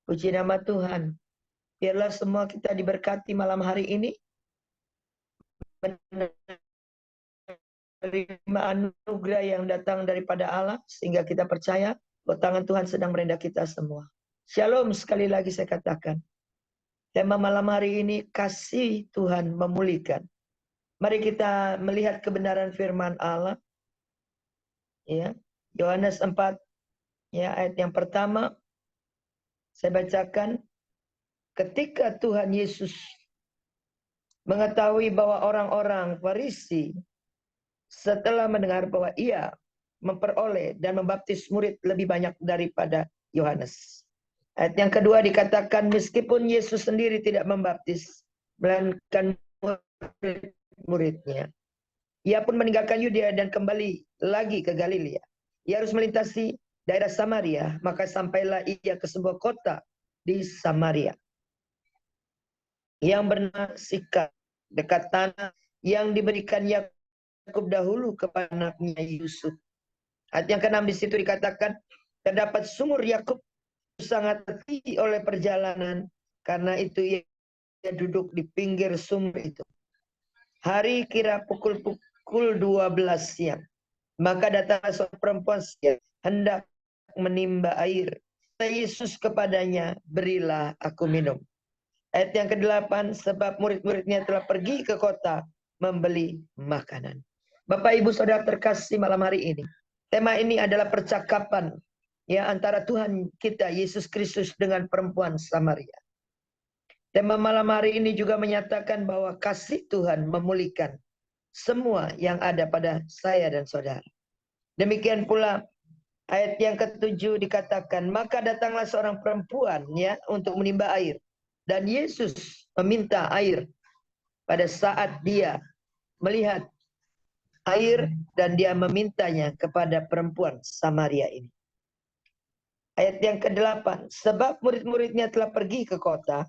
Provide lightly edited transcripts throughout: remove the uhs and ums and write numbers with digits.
Puji nama Tuhan. Biarlah semua kita diberkati malam hari ini, menerima anugerah yang datang daripada Allah, sehingga kita percaya bahwa tangan Tuhan sedang merendah kita semua. Shalom, sekali lagi saya katakan. Tema malam hari ini, kasih Tuhan memulihkan. Mari kita melihat kebenaran firman Allah. Ya, Yohanes 4, ya, ayat yang pertama. Saya bacakan. Ketika Tuhan Yesus mengetahui bahwa orang-orang Farisi setelah mendengar bahwa ia memperoleh dan membaptis murid lebih banyak daripada Yohanes. Ayat yang kedua dikatakan meskipun Yesus sendiri tidak membaptis, melainkan murid-muridnya. Ia pun meninggalkan Yudea dan kembali lagi ke Galilea. Ia harus melintasi daerah Samaria, maka sampailah ia ke sebuah kota di Samaria yang bernama Sikar, dekat tanah yang diberikan Yakub dahulu kepada anaknya Yusuf. Ayat yang ke-6 di situ dikatakan terdapat sumur Yakub sangat tinggi oleh perjalanan, karena itu ia duduk di pinggir sumur itu. Hari kira pukul 12 siang, maka datanglah seorang perempuan yang hendak menimba air. Yesus kepadanya, berilah aku minum. Ayat yang ke-8, sebab murid-muridnya telah pergi ke kota membeli makanan. Bapak Ibu Saudara terkasih malam hari ini, tema ini adalah percakapan ya antara Tuhan kita Yesus Kristus dengan perempuan Samaria. Tema malam hari ini juga menyatakan bahwa kasih Tuhan memulihkan semua yang ada pada saya dan saudara. Demikian pula ayat yang ke-7 dikatakan, maka datanglah seorang perempuan ya untuk menimba air. Dan Yesus meminta air pada saat dia melihat air dan dia memintanya kepada perempuan Samaria ini. Ayat yang ke-8, sebab murid-muridnya telah pergi ke kota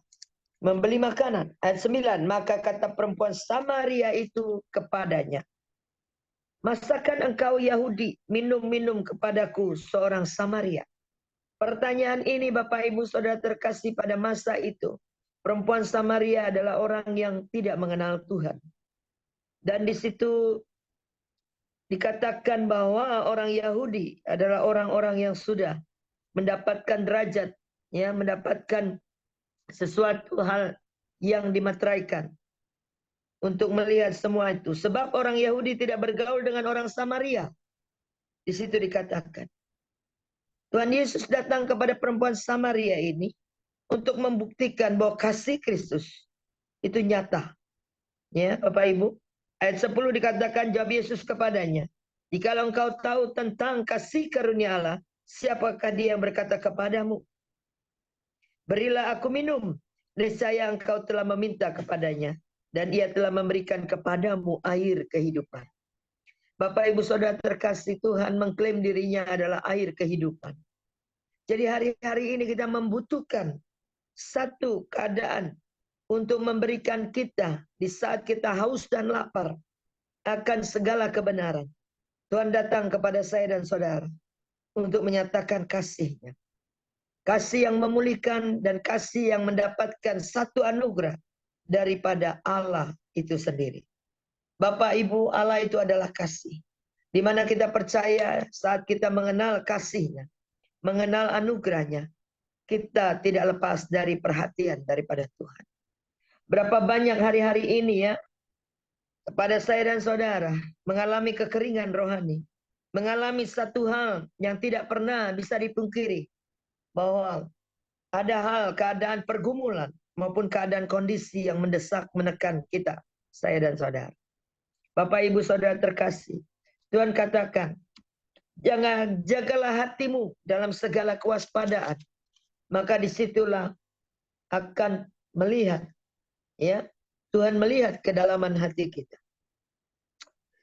membeli makanan. Ayat 9, maka kata perempuan Samaria itu kepadanya, masakan engkau Yahudi minum-minum kepadaku seorang Samaria? Pertanyaan ini Bapak Ibu Saudara terkasih pada masa itu. Perempuan Samaria adalah orang yang tidak mengenal Tuhan. Dan di situ dikatakan bahwa orang Yahudi adalah orang-orang yang sudah mendapatkan derajat, ya, mendapatkan sesuatu hal yang dimateraikan untuk melihat semua itu. Sebab orang Yahudi tidak bergaul dengan orang Samaria. Di situ dikatakan Tuhan Yesus datang kepada perempuan Samaria ini untuk membuktikan bahwa kasih Kristus itu nyata. Ya, Bapak Ibu. Ayat 10 dikatakan jawab Yesus kepadanya, jikalau engkau tahu tentang kasih karunia Allah, siapakah dia yang berkata kepadamu, berilah aku minum. Niscaya engkau telah meminta kepadanya, dan ia telah memberikan kepadamu air kehidupan. Bapak Ibu Saudara terkasih, Tuhan mengklaim dirinya adalah air kehidupan. Jadi hari-hari ini kita membutuhkan satu keadaan untuk memberikan kita di saat kita haus dan lapar akan segala kebenaran. Tuhan datang kepada saya dan saudara untuk menyatakan kasih-Nya. Kasih yang memulihkan dan kasih yang mendapatkan satu anugerah daripada Allah itu sendiri. Bapak Ibu, Allah itu adalah kasih. Di mana kita percaya saat kita mengenal kasih-Nya, mengenal anugerahnya, kita tidak lepas dari perhatian daripada Tuhan. Berapa banyak hari-hari ini ya, kepada saya dan saudara, mengalami kekeringan rohani. Mengalami satu hal yang tidak pernah bisa dipungkiri. Bahwa ada hal, keadaan pergumulan, maupun keadaan kondisi yang mendesak, menekan kita, saya dan saudara. Bapak Ibu Saudara terkasih, Tuhan katakan, jangan jagalah hatimu dalam segala kewaspadaan. Maka disitulah akan melihat, ya, Tuhan melihat kedalaman hati kita.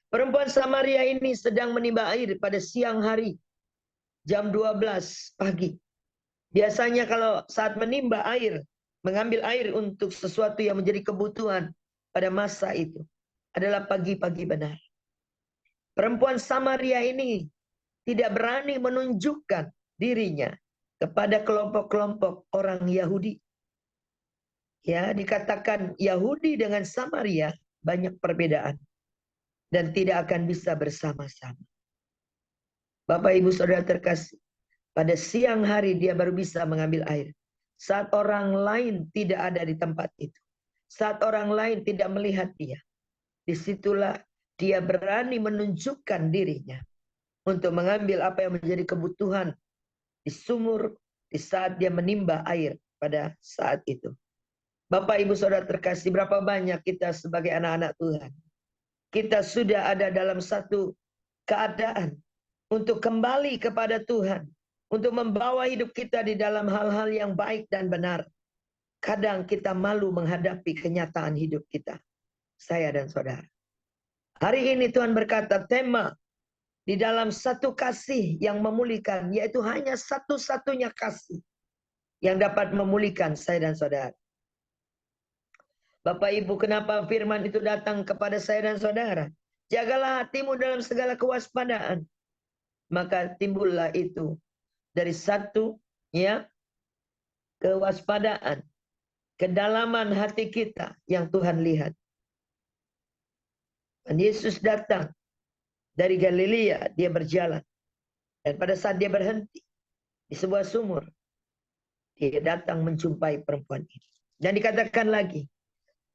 Perempuan Samaria ini sedang menimba air pada siang hari, jam 12 pagi. Biasanya kalau saat menimba air, mengambil air untuk sesuatu yang menjadi kebutuhan pada masa itu, adalah pagi-pagi benar. Perempuan Samaria ini tidak berani menunjukkan dirinya kepada kelompok-kelompok orang Yahudi. Ya, dikatakan Yahudi dengan Samaria banyak perbedaan dan tidak akan bisa bersama-sama. Bapak Ibu Saudara terkasih, pada siang hari dia baru bisa mengambil air. Saat orang lain tidak ada di tempat itu. Saat orang lain tidak melihat dia. Disitulah dia berani menunjukkan dirinya untuk mengambil apa yang menjadi kebutuhan di sumur di saat dia menimba air pada saat itu. Bapak Ibu Saudara terkasih, berapa banyak kita sebagai anak-anak Tuhan. Kita sudah ada dalam satu keadaan untuk kembali kepada Tuhan. Untuk membawa hidup kita di dalam hal-hal yang baik dan benar. Kadang kita malu menghadapi kenyataan hidup kita. Saya dan saudara. Hari ini Tuhan berkata tema di dalam satu kasih yang memulihkan. Yaitu hanya satu-satunya kasih yang dapat memulihkan saya dan saudara. Bapak Ibu, kenapa firman itu datang kepada saya dan saudara? Jagalah hatimu dalam segala kewaspadaan. Maka timbullah itu dari satu ya kewaspadaan, kedalaman hati kita yang Tuhan lihat. Dan Yesus datang dari Galilea, dia berjalan. Dan pada saat dia berhenti di sebuah sumur, dia datang menjumpai perempuan ini. Dan dikatakan lagi,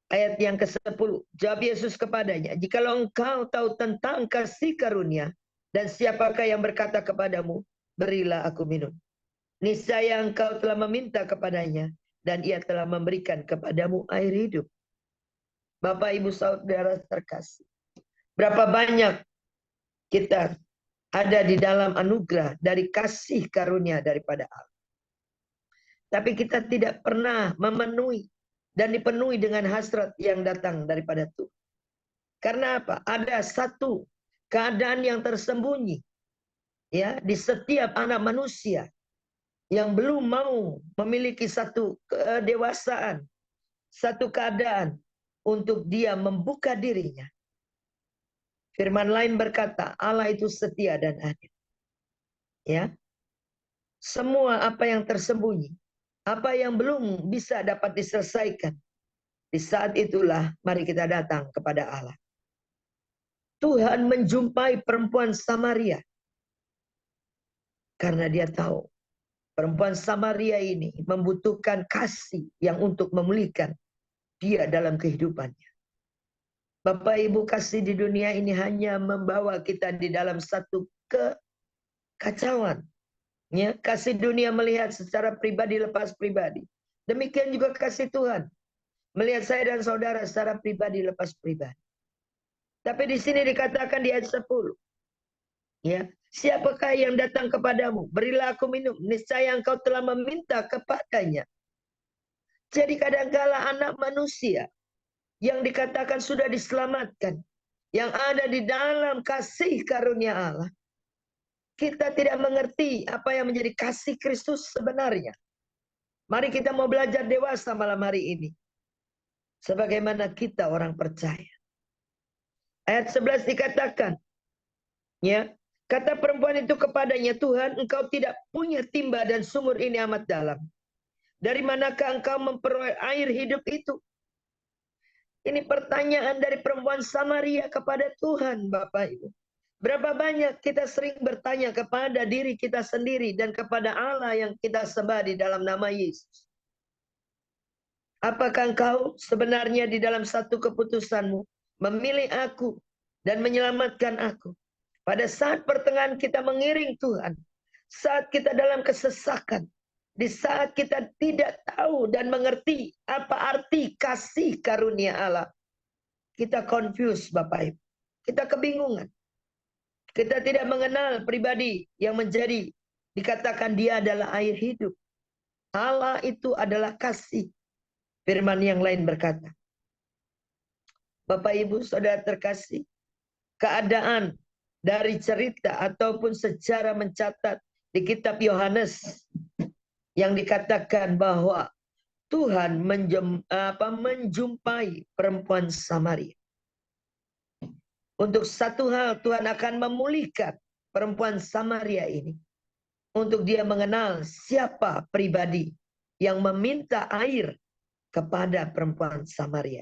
ayat yang ke-10, jawab Yesus kepadanya, jikalau engkau tahu tentang kasih karunia, dan siapakah yang berkata kepadamu, berilah aku minum. Niscaya engkau telah meminta kepadanya, dan ia telah memberikan kepadamu air hidup. Bapak Ibu Saudara terkasih, berapa banyak kita ada di dalam anugerah dari kasih karunia daripada Allah. Tapi kita tidak pernah memenuhi dan dipenuhi dengan hasrat yang datang daripada Tuhan. Karena apa? Ada satu keadaan yang tersembunyi ya di setiap anak manusia yang belum mau memiliki satu kedewasaan, satu keadaan untuk dia membuka dirinya. Firman lain berkata, Allah itu setia dan adil. Ya. Semua apa yang tersembunyi, apa yang belum bisa dapat diselesaikan, di saat itulah mari kita datang kepada Allah. Tuhan menjumpai perempuan Samaria. Karena dia tahu perempuan Samaria ini membutuhkan kasih yang untuk memulihkan dia dalam kehidupannya. Bapak Ibu, kasih di dunia ini hanya membawa kita di dalam satu kekacauan. Ya, kasih dunia melihat secara pribadi lepas pribadi. Demikian juga kasih Tuhan melihat saya dan saudara secara pribadi lepas pribadi. Tapi di sini dikatakan di ayat 10. Ya, siapakah yang datang kepadamu? Berilah aku minum. Niscaya engkau telah meminta kepadanya. Jadi kadangkala anak manusia yang dikatakan sudah diselamatkan, yang ada di dalam kasih karunia Allah, kita tidak mengerti apa yang menjadi kasih Kristus sebenarnya. Mari kita mau belajar dewasa malam hari ini. Sebagaimana kita orang percaya. Ayat 11 dikatakan, ya, kata perempuan itu kepadanya, Tuhan, engkau tidak punya timba dan sumur ini amat dalam. Dari manakah engkau memperoleh air hidup itu? Ini pertanyaan dari perempuan Samaria kepada Tuhan, Bapak Ibu. Berapa banyak kita sering bertanya kepada diri kita sendiri dan kepada Allah yang kita sembah di dalam nama Yesus. Apakah engkau sebenarnya di dalam satu keputusanmu memilih aku dan menyelamatkan aku? Pada saat pertengahan kita mengiring Tuhan, saat kita dalam kesesakan, di saat kita tidak tahu dan mengerti apa arti kasih karunia Allah, kita confused Bapak Ibu. Kita kebingungan. Kita tidak mengenal pribadi yang menjadi dikatakan dia adalah air hidup. Allah itu adalah kasih. Firman yang lain berkata, Bapak Ibu Saudara terkasih, keadaan dari cerita ataupun sejarah mencatat di kitab Yohanes yang dikatakan bahwa Tuhan menjumpai perempuan Samaria. Untuk satu hal Tuhan akan memulihkan perempuan Samaria ini. untuk dia mengenal siapa pribadi yang meminta air kepada perempuan Samaria.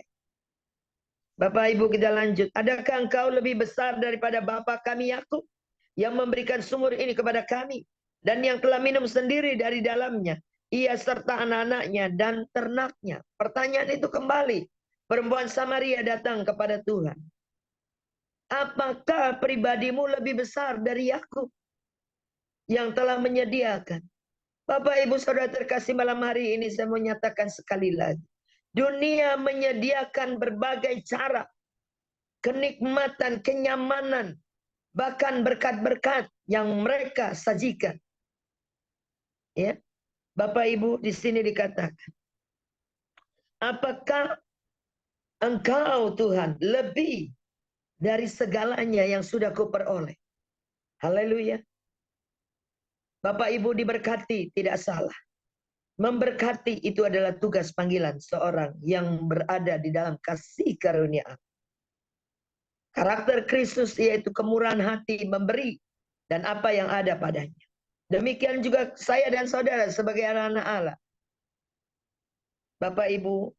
Bapak Ibu, kita lanjut. Adakah engkau lebih besar daripada bapa kami Yakub yang memberikan sumur ini kepada kami dan yang telah minum sendiri dari dalamnya, ia serta anak-anaknya dan ternaknya? Pertanyaan itu kembali. Perempuan Samaria datang kepada Tuhan. Apakah pribadimu lebih besar dari Yakub yang telah menyediakan? Bapak Ibu Saudara terkasih, malam hari ini saya mau nyatakan sekali lagi. Dunia menyediakan berbagai cara, kenikmatan, kenyamanan, bahkan berkat-berkat yang mereka sajikan. Ya, Bapak Ibu, di sini dikatakan, apakah engkau Tuhan lebih dari segalanya yang sudah kuperoleh? Haleluya. Bapak Ibu diberkati, tidak salah. Memberkati itu adalah tugas panggilan seorang yang berada di dalam kasih karunia Allah. Karakter Kristus yaitu kemurahan hati, memberi, dan apa yang ada padanya. Demikian juga saya dan saudara sebagai anak-anak Allah. Bapak Ibu,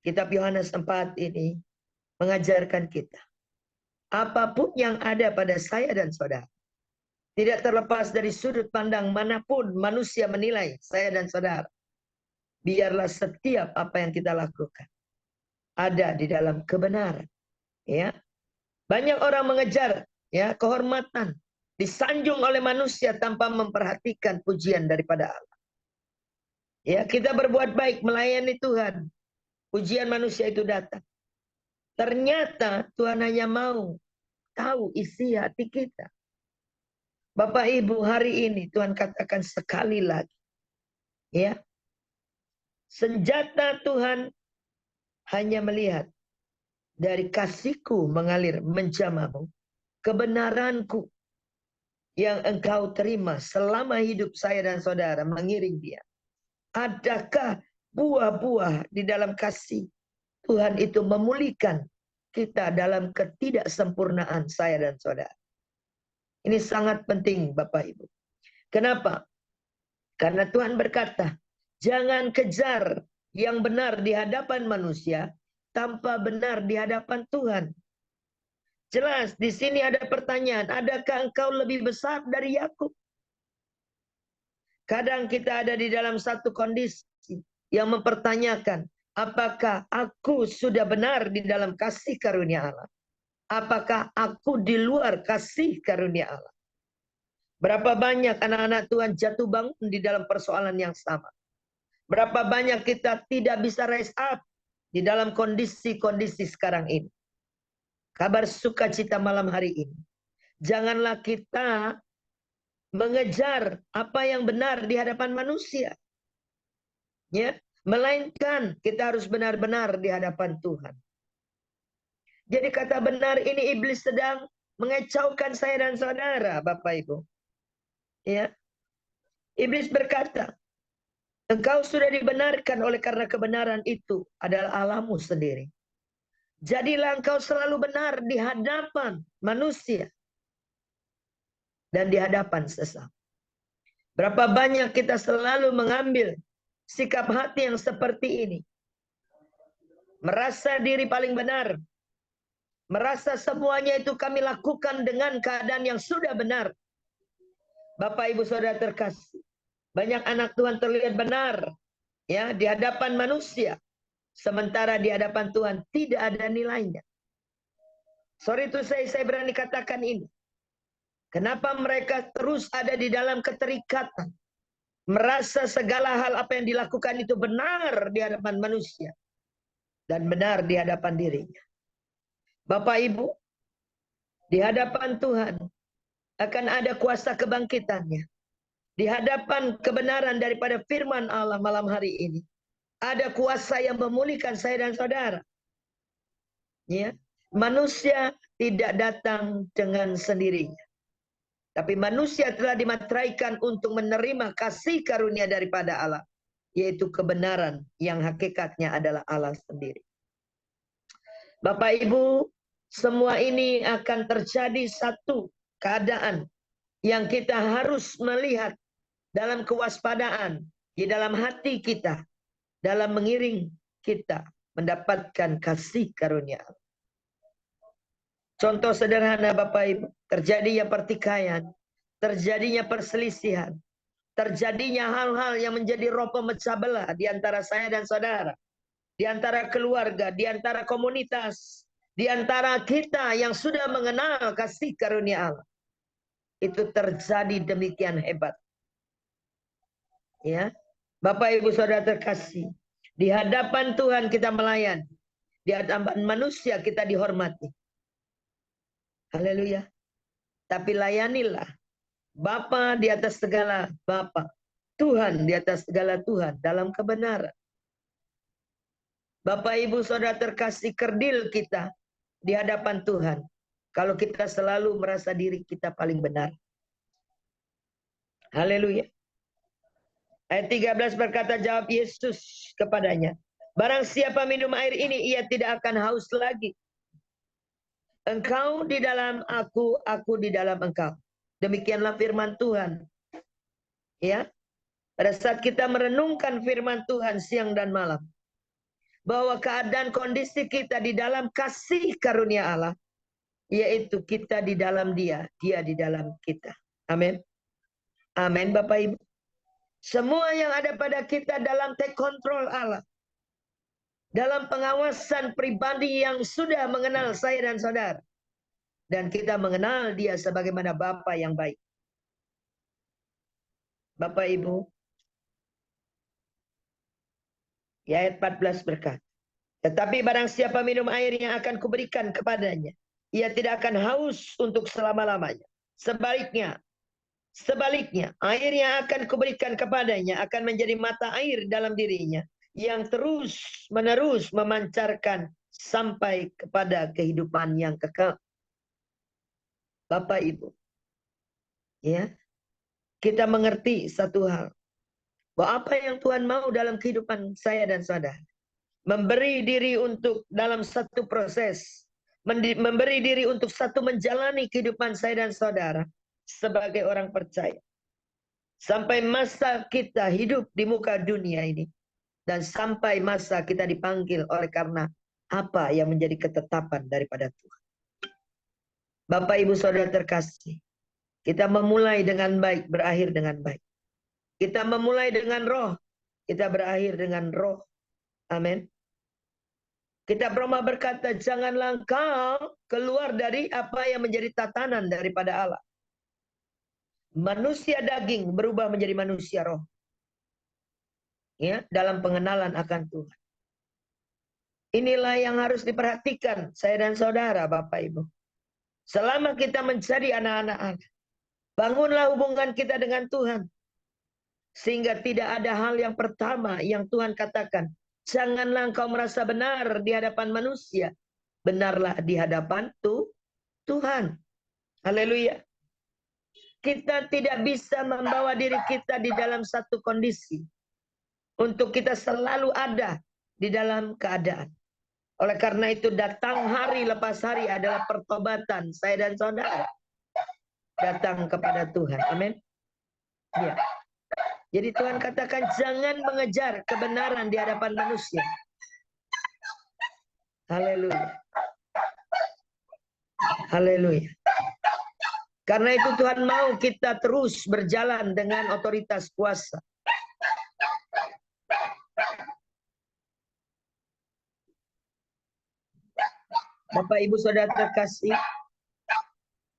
kitab Yohanes 4 ini mengajarkan kita. Apapun yang ada pada saya dan saudara, tidak terlepas dari sudut pandang manapun manusia menilai saya dan saudara, biarlah setiap apa yang kita lakukan ada di dalam kebenaran. Ya, banyak orang mengejar ya kehormatan, disanjung oleh manusia tanpa memperhatikan pujian daripada Allah. Ya, kita berbuat baik melayani Tuhan, pujian manusia itu datang. Ternyata Tuhan hanya mau tahu isi hati kita. Bapak Ibu, hari ini Tuhan katakan sekali lagi, ya, senjata Tuhan hanya melihat dari kasihku mengalir menjamamu, kebenaranku yang engkau terima selama hidup saya dan saudara mengiring dia. Adakah buah-buah di dalam kasih Tuhan itu memulihkan kita dalam ketidaksempurnaan saya dan saudara? Ini sangat penting Bapak Ibu. Kenapa? Karena Tuhan berkata, jangan kejar yang benar di hadapan manusia tanpa benar di hadapan Tuhan. Jelas di sini ada pertanyaan, adakah engkau lebih besar dari Yakub? Kadang kita ada di dalam satu kondisi yang mempertanyakan, apakah aku sudah benar di dalam kasih karunia Allah? Apakah aku di luar kasih karunia Allah? Berapa banyak anak-anak Tuhan jatuh bangun di dalam persoalan yang sama? Berapa banyak kita tidak bisa rise up di dalam kondisi-kondisi sekarang ini? Kabar sukacita malam hari ini. Janganlah kita mengejar apa yang benar di hadapan manusia. Ya, melainkan kita harus benar-benar di hadapan Tuhan. Jadi kata benar ini iblis sedang mengecaukan saya dan saudara, Bapak Ibu. Ya. Iblis berkata, engkau sudah dibenarkan oleh karena kebenaran itu adalah Allahmu sendiri. Jadilah engkau selalu benar di hadapan manusia dan di hadapan sesama. Berapa banyak kita selalu mengambil sikap hati yang seperti ini. Merasa diri paling benar. Merasa semuanya itu kami lakukan dengan keadaan yang sudah benar. Bapak Ibu Saudara terkasih, banyak anak Tuhan terlihat benar ya di hadapan manusia, sementara di hadapan Tuhan tidak ada nilainya. Sorry itu saya berani katakan ini. Kenapa mereka terus ada di dalam keterikatan, merasa segala hal apa yang dilakukan itu benar di hadapan manusia dan benar di hadapan dirinya. Bapak Ibu, di hadapan Tuhan akan ada kuasa kebangkitannya. Di hadapan kebenaran daripada firman Allah malam hari ini, ada kuasa yang memulihkan saya dan saudara. Ya, manusia tidak datang dengan sendirinya. Tapi manusia telah dimateraikan untuk menerima kasih karunia daripada Allah, yaitu kebenaran yang hakikatnya adalah Allah sendiri. Bapak Ibu, semua ini akan terjadi satu keadaan yang kita harus melihat dalam kewaspadaan di dalam hati kita, dalam mengiring kita mendapatkan kasih karunia. Contoh sederhana Bapak Ibu, terjadinya pertikaian, terjadinya perselisihan, terjadinya hal-hal yang menjadi roh pemecah belah di antara saya dan saudara, di antara keluarga, di antara komunitas, di antara kita yang sudah mengenal kasih karunia Allah. Itu terjadi demikian hebat. Ya, Bapak Ibu Saudara terkasih, di hadapan Tuhan kita melayani, di hadapan manusia kita dihormati. Haleluya. Tapi layanilah Bapa di atas segala Bapa, Tuhan di atas segala Tuhan dalam kebenaran. Bapak Ibu Saudara terkasih, kerdil kita di hadapan Tuhan kalau kita selalu merasa diri kita paling benar. Haleluya. Ayat 13 berkata, jawab Yesus kepadanya, barang siapa minum air ini, ia tidak akan haus lagi. Engkau di dalam aku di dalam engkau. Demikianlah firman Tuhan. Ya, pada saat kita merenungkan firman Tuhan siang dan malam, bahwa keadaan kondisi kita di dalam kasih karunia Allah, yaitu kita di dalam Dia, Dia di dalam kita. Amin. Amin Bapak Ibu. Semua yang ada pada kita dalam take control Allah, dalam pengawasan pribadi yang sudah mengenal saya dan saudara, dan kita mengenal Dia sebagaimana Bapa yang baik. Bapak Ibu, ya, ayat 14 berkata, tetapi barang siapa minum air yang akan kuberikan kepadanya, ia tidak akan haus untuk selama-lamanya. Sebaliknya, air yang akan kuberikan kepadanya akan menjadi mata air dalam dirinya, yang terus-menerus memancarkan sampai kepada kehidupan yang kekal. Bapak Ibu, ya, kita mengerti satu hal, bahwa apa yang Tuhan mau dalam kehidupan saya dan saudara, memberi diri untuk dalam satu proses, memberi diri untuk satu menjalani kehidupan saya dan saudara sebagai orang percaya, sampai masa kita hidup di muka dunia ini, dan sampai masa kita dipanggil oleh karena apa yang menjadi ketetapan daripada Tuhan. Bapak Ibu Saudara terkasih, kita memulai dengan baik, berakhir dengan baik. Kita memulai dengan roh, kita berakhir dengan roh. Amin. Kitab Roma berkata, janganlah engkau keluar dari apa yang menjadi tatanan daripada Allah. Manusia daging berubah menjadi manusia roh. Ya, dalam pengenalan akan Tuhan. Inilah yang harus diperhatikan saya dan saudara, Bapak Ibu. Selama kita menjadi anak-anak Allah, bangunlah hubungan kita dengan Tuhan. Sehingga tidak ada hal yang pertama yang Tuhan katakan, janganlah engkau merasa benar di hadapan manusia. Benarlah di hadapan Tuhan. Haleluya. Kita tidak bisa membawa diri kita di dalam satu kondisi untuk kita selalu ada di dalam keadaan. Oleh karena itu datang hari lepas hari adalah pertobatan saya dan saudara. Datang kepada Tuhan. Amin. Ya. Jadi Tuhan katakan jangan mengejar kebenaran di hadapan manusia. Haleluya. Haleluya. Karena itu Tuhan mau kita terus berjalan dengan otoritas kuasa. Bapak Ibu Saudara terkasih,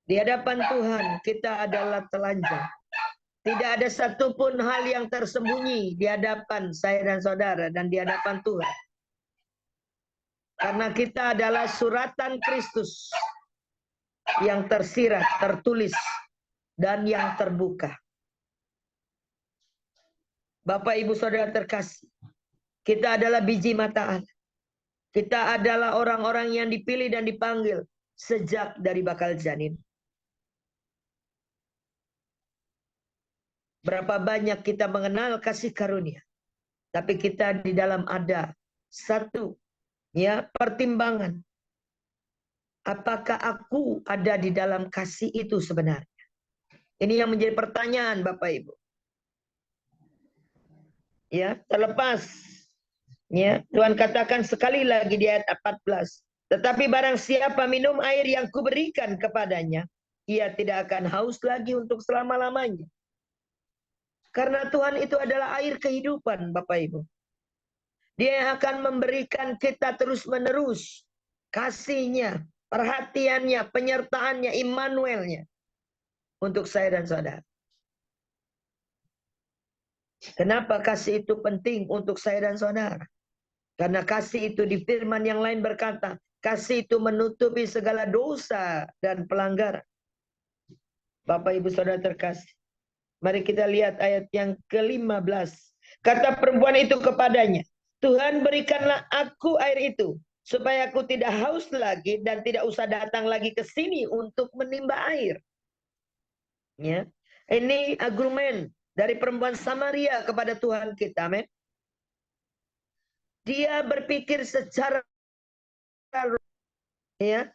di hadapan Tuhan kita adalah telanjang. Tidak ada satupun hal yang tersembunyi di hadapan saya dan saudara dan di hadapan Tuhan. Karena kita adalah suratan Kristus yang tersirat, tertulis, dan yang terbuka. Bapak Ibu Saudara terkasih, kita adalah biji mata Allah. Kita adalah orang-orang yang dipilih dan dipanggil sejak dari bakal janin. Berapa banyak kita mengenal kasih karunia, tapi kita di dalam ada satu ya pertimbangan. Apakah aku ada di dalam kasih itu sebenarnya? Ini yang menjadi pertanyaan Bapak Ibu. Ya, terlepas ya, Tuhan katakan sekali lagi di ayat 14. Tetapi barang siapa minum air yang kuberikan kepadanya, ia tidak akan haus lagi untuk selama-lamanya. Karena Tuhan itu adalah air kehidupan, Bapak Ibu. Dia yang akan memberikan kita terus-menerus kasihnya, perhatiannya, penyertaannya, Immanuelnya untuk saya dan saudara. Kenapa kasih itu penting untuk saya dan saudara? Karena kasih itu di firman yang lain berkata, kasih itu menutupi segala dosa dan pelanggaran. Bapak Ibu Saudara terkasih, mari kita lihat ayat yang ke-15. Kata perempuan itu kepadanya, Tuhan berikanlah aku air itu, supaya aku tidak haus lagi dan tidak usah datang lagi ke sini untuk menimba air. Ya, ini argumen dari perempuan Samaria kepada Tuhan kita, amin. Dia berpikir secara ya,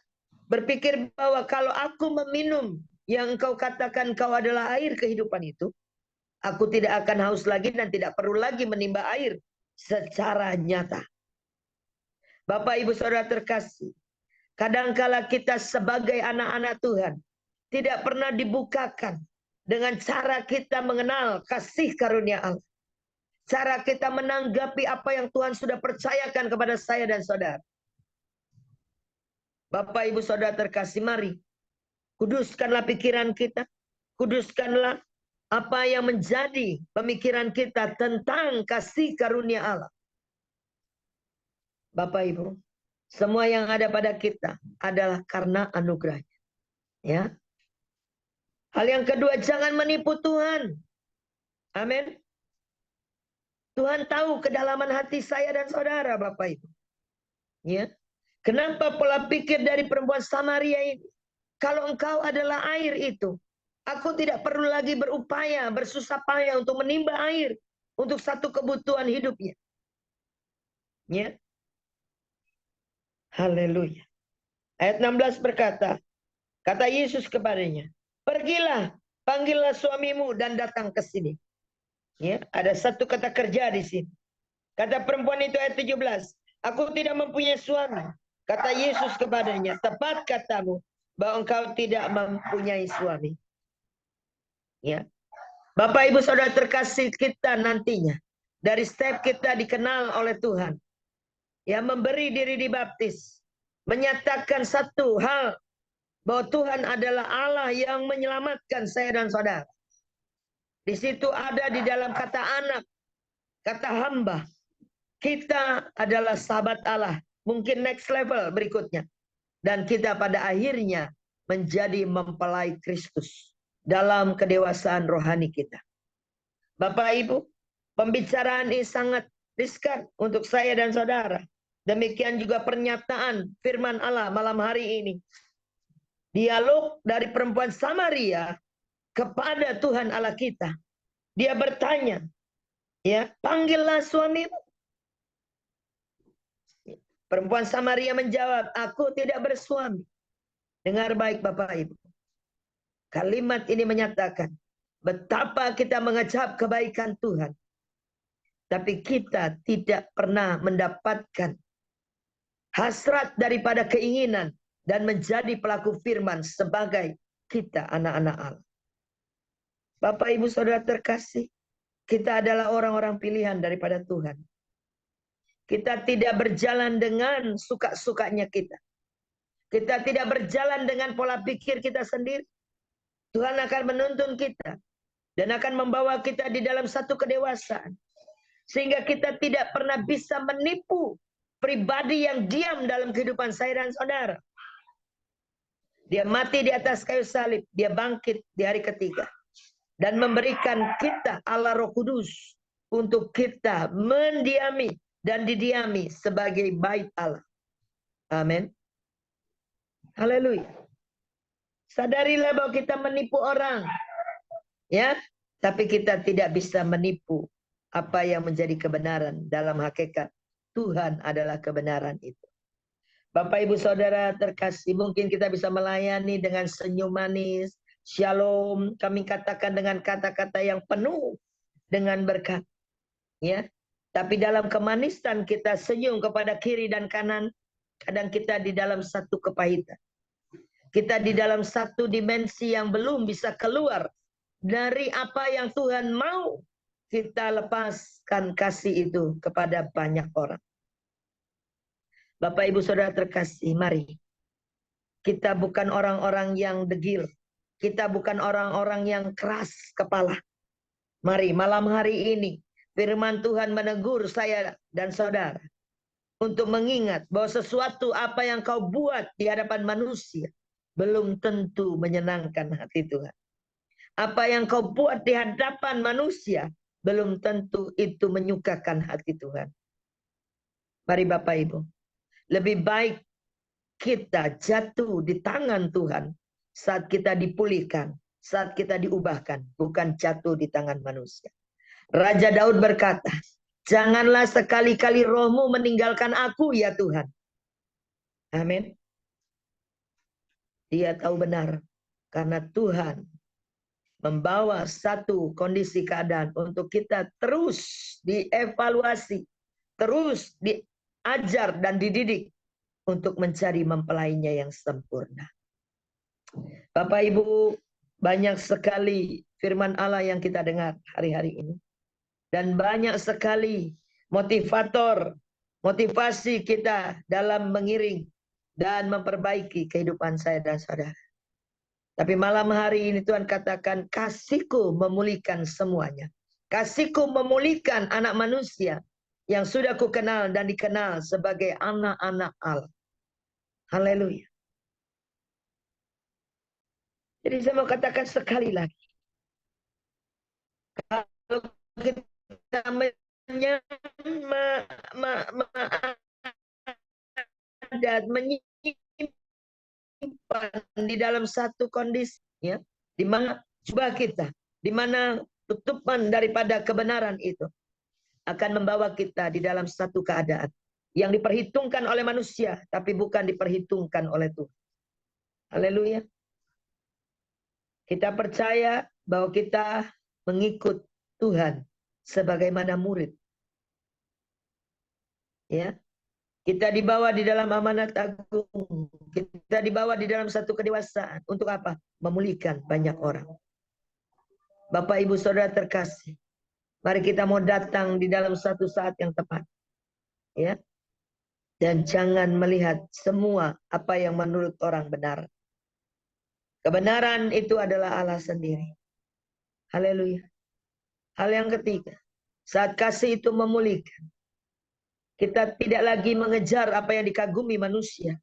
berpikir bahwa kalau aku meminum yang engkau katakan kau adalah air kehidupan itu, aku tidak akan haus lagi dan tidak perlu lagi menimba air secara nyata. Bapak Ibu Saudara terkasih, kadangkala kita sebagai anak-anak Tuhan tidak pernah dibukakan dengan cara kita mengenal kasih karunia Allah. Cara kita menanggapi apa yang Tuhan sudah percayakan kepada saya dan saudara. Bapak Ibu Saudara terkasih, mari kuduskanlah pikiran kita, kuduskanlah apa yang menjadi pemikiran kita tentang kasih karunia Allah. Bapak Ibu, semua yang ada pada kita adalah karena anugerahnya. Ya. Hal yang kedua, jangan menipu Tuhan. Amin. Tuhan tahu kedalaman hati saya dan saudara, Bapak Ibu. Ya. Kenapa pola pikir dari perempuan Samaria ini? Kalau engkau adalah air itu, aku tidak perlu lagi berupaya, bersusah payah untuk menimba air untuk satu kebutuhan hidupnya. Ya. Haleluya. Ayat 16 berkata, kata Yesus kepadanya, pergilah, panggillah suamimu dan datang ke sini. Ya, ada satu kata kerja di sini. Kata perempuan itu ayat 17, aku tidak mempunyai suami. Kata Yesus kepadanya, tepat katamu bahwa engkau tidak mempunyai suami. Ya. Bapak Ibu Saudara terkasih, kita nantinya dari setiap kita dikenal oleh Tuhan. Ya, memberi diri dibaptis, menyatakan satu hal bahwa Tuhan adalah Allah yang menyelamatkan saya dan saudara. Di situ ada di dalam kata anak, kata hamba. Kita adalah sahabat Allah. Mungkin next level berikutnya. Dan kita pada akhirnya menjadi mempelai Kristus dalam kedewasaan rohani kita. Bapak Ibu, pembicaraan ini sangat riskan untuk saya dan saudara. Demikian juga pernyataan firman Allah malam hari ini. Dialog dari perempuan Samaria kepada Tuhan Allah kita. Dia bertanya, ya, panggillah suamimu. Perempuan Samaria menjawab, aku tidak bersuami. Dengar baik Bapak Ibu. Kalimat ini menyatakan betapa kita mengecap kebaikan Tuhan. Tapi kita tidak pernah mendapatkan hasrat daripada keinginan dan menjadi pelaku firman sebagai kita anak-anak Allah. Bapak Ibu Saudara terkasih, kita adalah orang-orang pilihan daripada Tuhan. Kita tidak berjalan dengan suka-sukanya kita. Kita tidak berjalan dengan pola pikir kita sendiri. Tuhan akan menuntun kita dan akan membawa kita di dalam satu kedewasaan. Sehingga kita tidak pernah bisa menipu pribadi yang diam dalam kehidupan saya dan saudara. Dia mati di atas kayu salib, dia bangkit di hari ketiga. Dan memberikan kita Allah Roh Kudus untuk kita mendiami dan didiami sebagai bait Allah. Amin. Haleluya. Sadarilah bahwa kita menipu orang. Ya, tapi kita tidak bisa menipu apa yang menjadi kebenaran. Dalam hakikat Tuhan adalah kebenaran itu. Bapak Ibu Saudara terkasih, mungkin kita bisa melayani dengan senyum manis, Shalom kami katakan dengan kata-kata yang penuh dengan berkat. Ya, tapi dalam kemanisan kita senyum kepada kiri dan kanan. Kadang kita di dalam satu kepahitan. Kita di dalam satu dimensi yang belum bisa keluar dari apa yang Tuhan mau kita lepaskan kasih itu kepada banyak orang. Bapak Ibu Saudara terkasih, mari. Kita bukan orang-orang yang degil. Kita bukan orang-orang yang keras kepala. Mari malam hari ini firman Tuhan menegur saya dan saudara untuk mengingat bahwa sesuatu apa yang kau buat di hadapan manusia belum tentu menyenangkan hati Tuhan. Apa yang kau buat di hadapan manusia belum tentu itu menyukakan hati Tuhan. Mari Bapak Ibu, lebih baik kita jatuh di tangan Tuhan saat kita dipulihkan, saat kita diubahkan, bukan jatuh di tangan manusia. Raja Daud berkata, janganlah sekali-kali rohmu meninggalkan aku ya Tuhan. Amin. Dia tahu benar karena Tuhan membawa satu kondisi keadaan untuk kita terus dievaluasi, terus diajar dan dididik untuk mencari mempelainya yang sempurna. Bapak Ibu, banyak sekali firman Allah yang kita dengar hari-hari ini. Dan banyak sekali motivasi kita dalam mengiring dan memperbaiki kehidupan saya dan saudara. Tapi malam hari ini Tuhan katakan, kasihku memulihkan semuanya. Kasihku memulihkan anak manusia yang sudah ku kenal dan dikenal sebagai anak-anak Allah. Haleluya. Jadi saya mau katakan sekali lagi. Kalau kita menyimpan di dalam satu kondisi, ya, di mana coba kita, di mana tutupan daripada kebenaran itu akan membawa kita di dalam satu keadaan yang diperhitungkan oleh manusia, tapi bukan diperhitungkan oleh Tuhan. Haleluya. Kita percaya bahwa kita mengikut Tuhan sebagaimana murid. Ya. Kita dibawa di dalam amanat agung. Kita dibawa di dalam satu kedewasaan. Untuk apa? Memulihkan banyak orang. Bapak Ibu Saudara terkasih, mari kita mau datang di dalam satu saat yang tepat. Ya. Dan jangan melihat semua apa yang menurut orang benar. Kebenaran itu adalah Allah sendiri. Haleluya. Hal yang ketiga, saat kasih itu memulihkan, kita tidak lagi mengejar apa yang dikagumi manusia.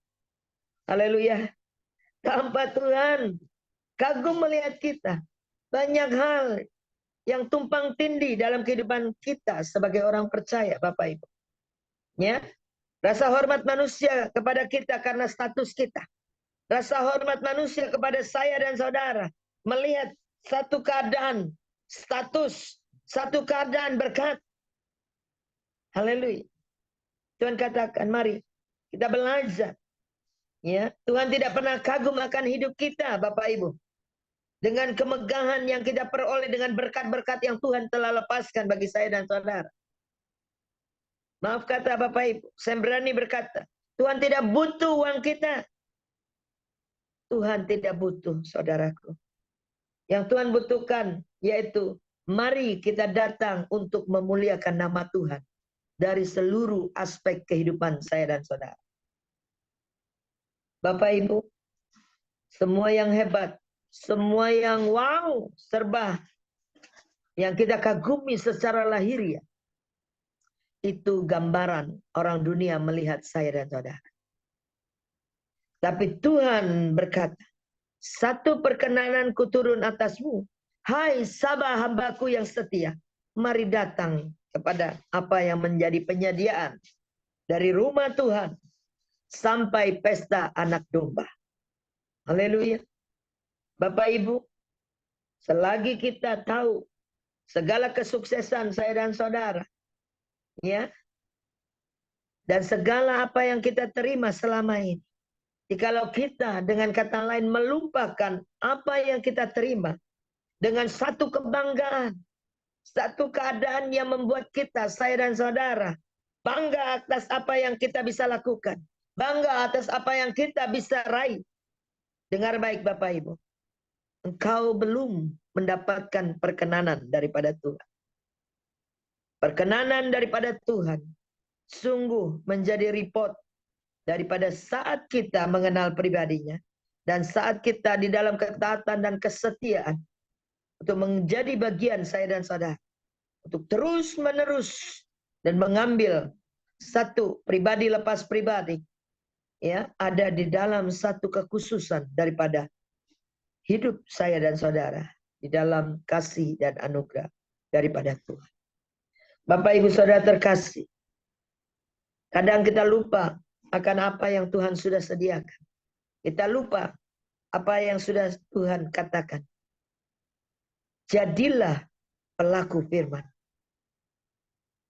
Haleluya. Tanpa Tuhan kagum melihat kita. Banyak hal yang tumpang tindih dalam kehidupan kita sebagai orang percaya, Bapak Ibu. Ya. Rasa hormat manusia kepada kita karena status kita. Rasa hormat manusia kepada saya dan saudara. Melihat satu keadaan status, satu keadaan berkat. Haleluya. Tuhan katakan, mari kita belajar. Ya, Tuhan tidak pernah kagum akan hidup kita, Bapak Ibu. Dengan kemegahan yang kita peroleh dengan berkat-berkat yang Tuhan telah lepaskan bagi saya dan saudara. Maaf kata Bapak Ibu, saya berani berkata, Tuhan tidak butuh uang kita. Tuhan tidak butuh, saudaraku. Yang Tuhan butuhkan yaitu mari kita datang untuk memuliakan nama Tuhan dari seluruh aspek kehidupan saya dan saudara. Bapak Ibu, semua yang hebat, semua yang wow, serba yang kita kagumi secara lahiriah, itu gambaran orang dunia melihat saya dan saudara. Tapi Tuhan berkata, satu perkenananku turun atasmu, hai Sabah hambaku yang setia, mari datang kepada apa yang menjadi penyediaan dari rumah Tuhan sampai pesta anak domba. Haleluya. Bapak Ibu, selagi kita tahu segala kesuksesan saya dan saudara, ya, dan segala apa yang kita terima selama ini, Jikalau kita dengan kata lain melupakan apa yang kita terima dengan satu kebanggaan, satu keadaan yang membuat kita, saya dan saudara, bangga atas apa yang kita bisa lakukan, bangga atas apa yang kita bisa raih. Dengar baik Bapak Ibu, engkau belum mendapatkan perkenanan daripada Tuhan. Perkenanan daripada Tuhan sungguh menjadi report daripada saat kita mengenal pribadinya dan saat kita di dalam ketaatan dan kesetiaan untuk menjadi bagian saya dan saudara untuk terus menerus dan mengambil satu pribadi lepas pribadi, ya, ada di dalam satu kekhususan daripada hidup saya dan saudara di dalam kasih dan anugerah daripada Tuhan. Bapak Ibu Saudara terkasih, kadang kita lupa akan apa yang Tuhan sudah sediakan. Kita lupa apa yang sudah Tuhan katakan. Jadilah pelaku firman.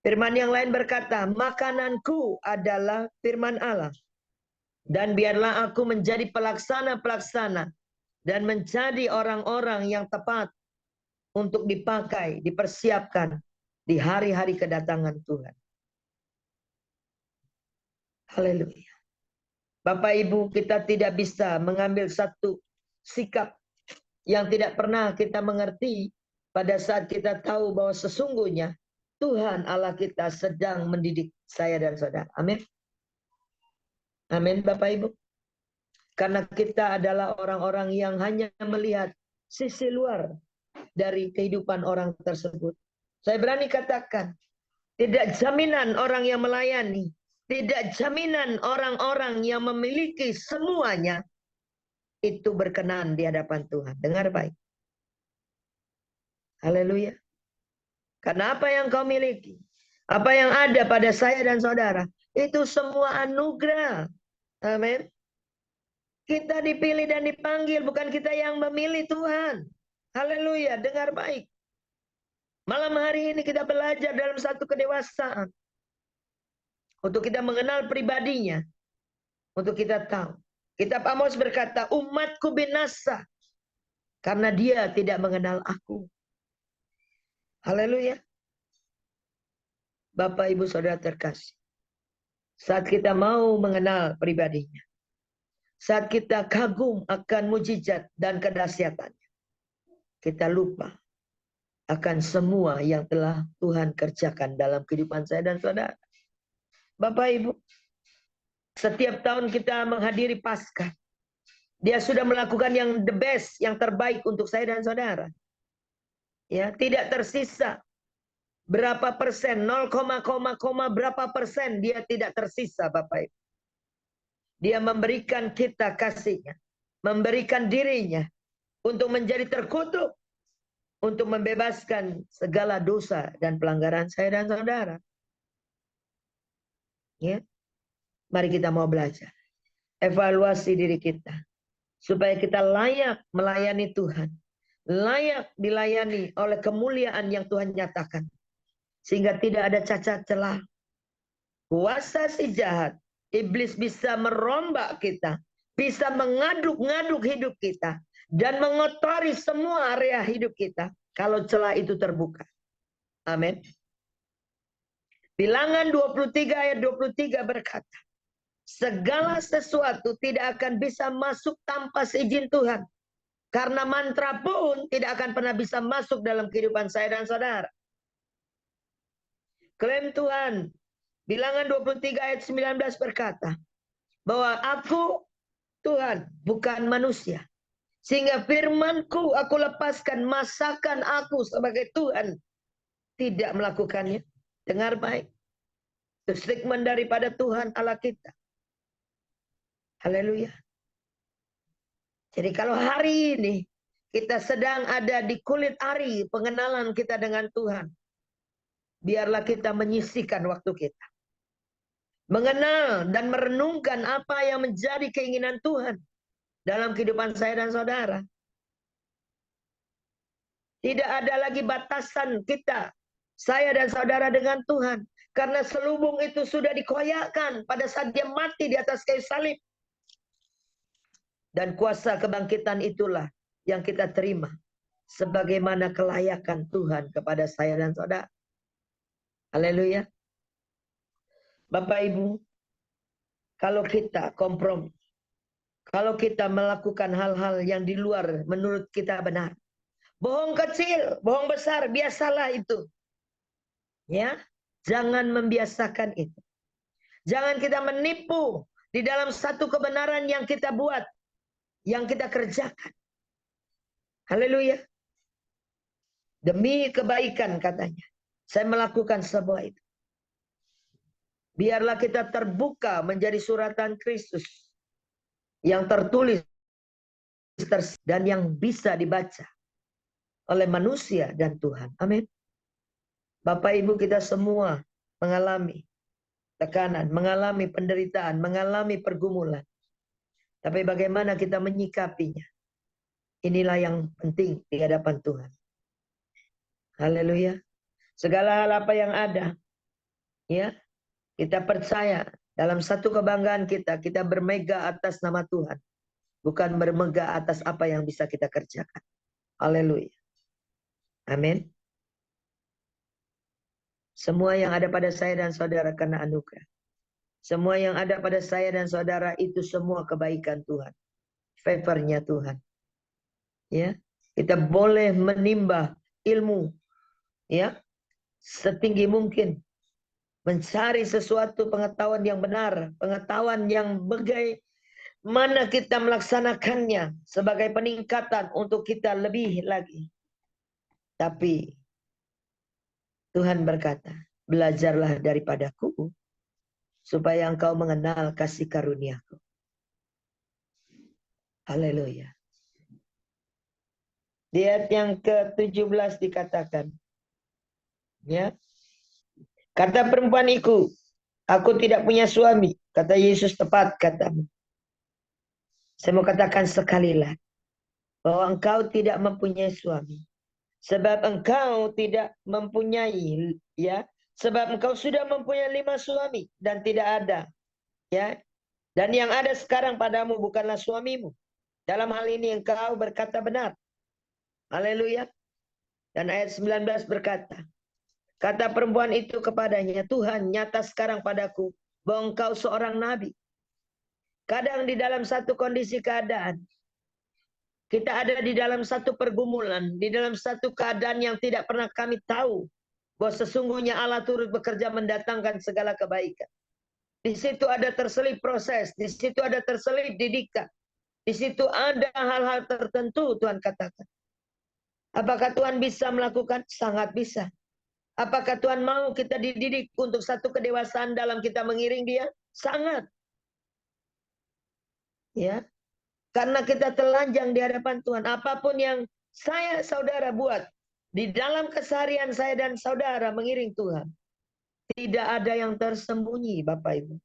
Firman yang lain berkata, makananku adalah firman Allah. Dan biarlah aku menjadi pelaksana-pelaksana dan menjadi orang-orang yang tepat untuk dipakai, dipersiapkan di hari-hari kedatangan Tuhan. Haleluya. Bapak Ibu, kita tidak bisa mengambil satu sikap yang tidak pernah kita mengerti pada saat kita tahu bahwa sesungguhnya Tuhan Allah kita sedang mendidik saya dan saudara. Amin. Amin Bapak Ibu. Karena kita adalah orang-orang yang hanya melihat sisi luar dari kehidupan orang tersebut. Saya berani katakan, tidak jaminan orang yang melayani, tidak jaminan orang-orang yang memiliki semuanya itu berkenan di hadapan Tuhan. Dengar baik. Haleluya. Karena apa yang kau miliki, apa yang ada pada saya dan saudara, itu semua anugerah. Amin. Kita dipilih dan dipanggil, bukan kita yang memilih Tuhan. Haleluya, dengar baik. Malam hari ini kita belajar dalam satu kedewasaan. Untuk kita mengenal pribadinya. Untuk kita tahu. Kitab Amos berkata, umatku binasa. Karena dia tidak mengenal aku. Haleluya. Bapak Ibu Saudara terkasih. Saat kita mau mengenal pribadinya. Saat kita kagum akan mujizat dan kedahsyatannya. Kita lupa akan semua yang telah Tuhan kerjakan dalam kehidupan saya dan saudara. Bapak Ibu, setiap tahun kita menghadiri Paskah. Dia sudah melakukan yang the best, yang terbaik untuk saya dan saudara. Ya, tidak tersisa berapa persen, 0, berapa persen dia tidak tersisa Bapak Ibu. Dia memberikan kita kasihnya, memberikan dirinya untuk menjadi terkutuk, untuk membebaskan segala dosa dan pelanggaran saya dan saudara. Ya, mari kita mau belajar, evaluasi diri kita, supaya kita layak melayani Tuhan, layak dilayani oleh kemuliaan yang Tuhan nyatakan, sehingga tidak ada cacat celah. Kuasa si jahat, iblis bisa merombak kita, bisa mengaduk-ngaduk hidup kita, dan mengotori semua area hidup kita kalau celah itu terbuka. Amin. Bilangan 23 ayat 23 berkata, segala sesuatu tidak akan bisa masuk tanpa seizin Tuhan. Karena mantra pun tidak akan pernah bisa masuk dalam kehidupan saya dan saudara. Klaim Tuhan. Bilangan 23 ayat 19 berkata, bahwa aku Tuhan, bukan manusia. Sehingga firmanku aku lepaskan, masakan aku sebagai Tuhan tidak melakukannya. Dengar baik. Itu statement daripada Tuhan Allah kita. Haleluya. Jadi kalau hari ini kita sedang ada di kulit ari pengenalan kita dengan Tuhan, biarlah kita menyisihkan waktu kita. Mengenal dan merenungkan apa yang menjadi keinginan Tuhan dalam kehidupan saya dan saudara. Tidak ada lagi batasan kita, saya dan saudara dengan Tuhan. Karena selubung itu sudah dikoyakkan pada saat dia mati di atas kayu salib. Dan kuasa kebangkitan itulah yang kita terima sebagaimana kelayakan Tuhan kepada saya dan saudara. Haleluya. Bapak Ibu, kalau kita kompromi, kalau kita melakukan hal-hal yang di luar menurut kita benar, bohong kecil, bohong besar, biasalah itu. Ya, jangan membiasakan itu. Jangan kita menipu di dalam satu kebenaran yang kita buat, yang kita kerjakan. Haleluya. Demi kebaikan katanya, saya melakukan semua itu. Biarlah kita terbuka menjadi suratan Kristus yang tertulis dan yang bisa dibaca oleh manusia dan Tuhan. Amin. Bapak Ibu, kita semua mengalami tekanan, mengalami penderitaan, mengalami pergumulan. Tapi bagaimana kita menyikapinya? Inilah yang penting di hadapan Tuhan. Haleluya. Segala hal apa yang ada, ya, kita percaya dalam satu kebanggaan kita bermegah atas nama Tuhan. Bukan bermegah atas apa yang bisa kita kerjakan. Haleluya. Amin. Semua yang ada pada saya dan saudara karena anugerah. Semua yang ada pada saya dan saudara itu semua kebaikan Tuhan. Favornya Tuhan. Ya, kita boleh menimba ilmu, ya, setinggi mungkin, mencari sesuatu pengetahuan yang benar, pengetahuan yang bagaimana kita melaksanakannya sebagai peningkatan untuk kita lebih lagi. Tapi Tuhan berkata, belajarlah daripadaku supaya engkau mengenal kasih karuniaku. Haleluya. Di ayat yang ke-17 dikatakan, ya, kata perempuan itu, aku tidak punya suami. Kata Yesus, tepat katamu. Saya mau katakan sekali lagi, bahwa engkau tidak mempunyai suami. Sebab engkau tidak mempunyai, ya, sebab engkau sudah mempunyai 5 suami dan tidak ada, ya. Dan yang ada sekarang padamu bukanlah suamimu. Dalam hal ini engkau berkata benar. Haleluya. Dan ayat 19 berkata, kata perempuan itu kepadanya, Tuhan, nyata sekarang padaku bahwa engkau seorang nabi. Kadang di dalam satu kondisi keadaan, kita ada di dalam satu pergumulan, di dalam satu keadaan yang tidak pernah kami tahu bahwa sesungguhnya Allah turut bekerja mendatangkan segala kebaikan. Di situ ada terselip proses, di situ ada terselip didikan, di situ ada hal-hal tertentu Tuhan katakan. Apakah Tuhan bisa melakukan? Sangat bisa. Apakah Tuhan mau kita dididik untuk satu kedewasaan dalam kita mengiring Dia? Sangat. Ya. Karena kita telanjang di hadapan Tuhan. Apapun yang saya saudara buat di dalam keseharian saya dan saudara mengiring Tuhan, tidak ada yang tersembunyi, Bapak Ibu.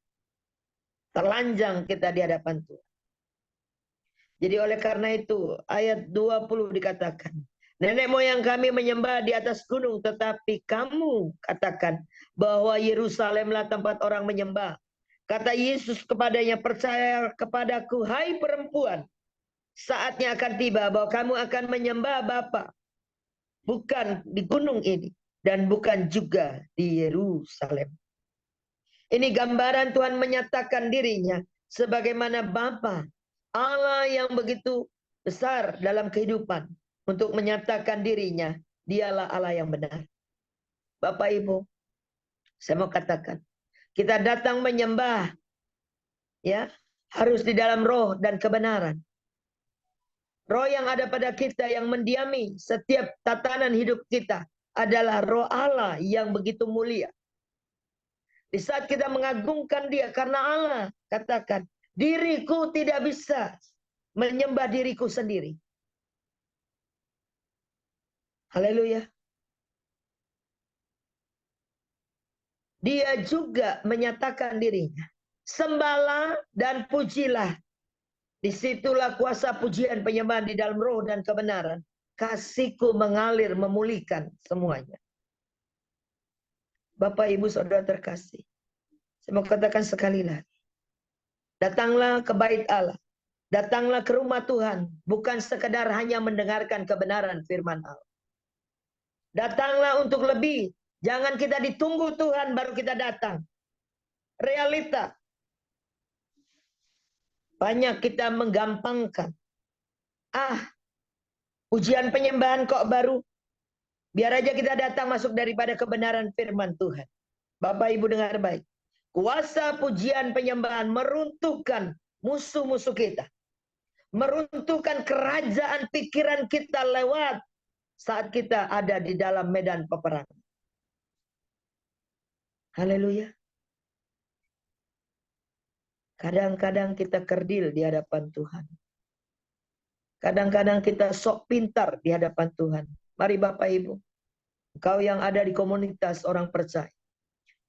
Telanjang kita di hadapan Tuhan. Jadi oleh karena itu ayat 20 dikatakan, nenek moyang kami menyembah di atas gunung, tetapi kamu katakan bahwa Yerusalemlah tempat orang menyembah. Kata Yesus kepadanya, percaya kepadaku, hai perempuan, saatnya akan tiba bahwa kamu akan menyembah Bapa, bukan di gunung ini, dan bukan juga di Yerusalem. Ini gambaran Tuhan menyatakan dirinya sebagaimana Bapa, Allah yang begitu besar dalam kehidupan, untuk menyatakan dirinya, dialah Allah yang benar. Bapak Ibu, saya mau katakan, kita datang menyembah, ya, harus di dalam roh dan kebenaran. Roh yang ada pada kita yang mendiami setiap tatanan hidup kita adalah roh Allah yang begitu mulia. Di saat kita mengagungkan Dia karena Allah katakan, diriku tidak bisa menyembah diriku sendiri. Haleluya. Dia juga menyatakan dirinya, sembahlah dan pujilah. Disitulah kuasa pujian penyembahan di dalam roh dan kebenaran. Kasihku mengalir memulihkan semuanya. Bapak Ibu Saudara terkasih, saya mau katakan sekali lagi, datanglah ke bait Allah. Datanglah ke rumah Tuhan, bukan sekedar hanya mendengarkan kebenaran firman Allah. Datanglah untuk lebih. Jangan kita ditunggu Tuhan baru kita datang. Realita. Banyak kita menggampangkan. Ujian penyembahan kok baru? Biar aja kita datang masuk daripada kebenaran firman Tuhan. Bapak Ibu dengar baik. Kuasa pujian penyembahan meruntuhkan musuh-musuh kita. Meruntuhkan kerajaan pikiran kita lewat saat kita ada di dalam medan peperangan. Haleluya. Kadang-kadang kita kerdil di hadapan Tuhan. Kadang-kadang kita sok pintar di hadapan Tuhan. Mari Bapak Ibu, kau yang ada di komunitas orang percaya,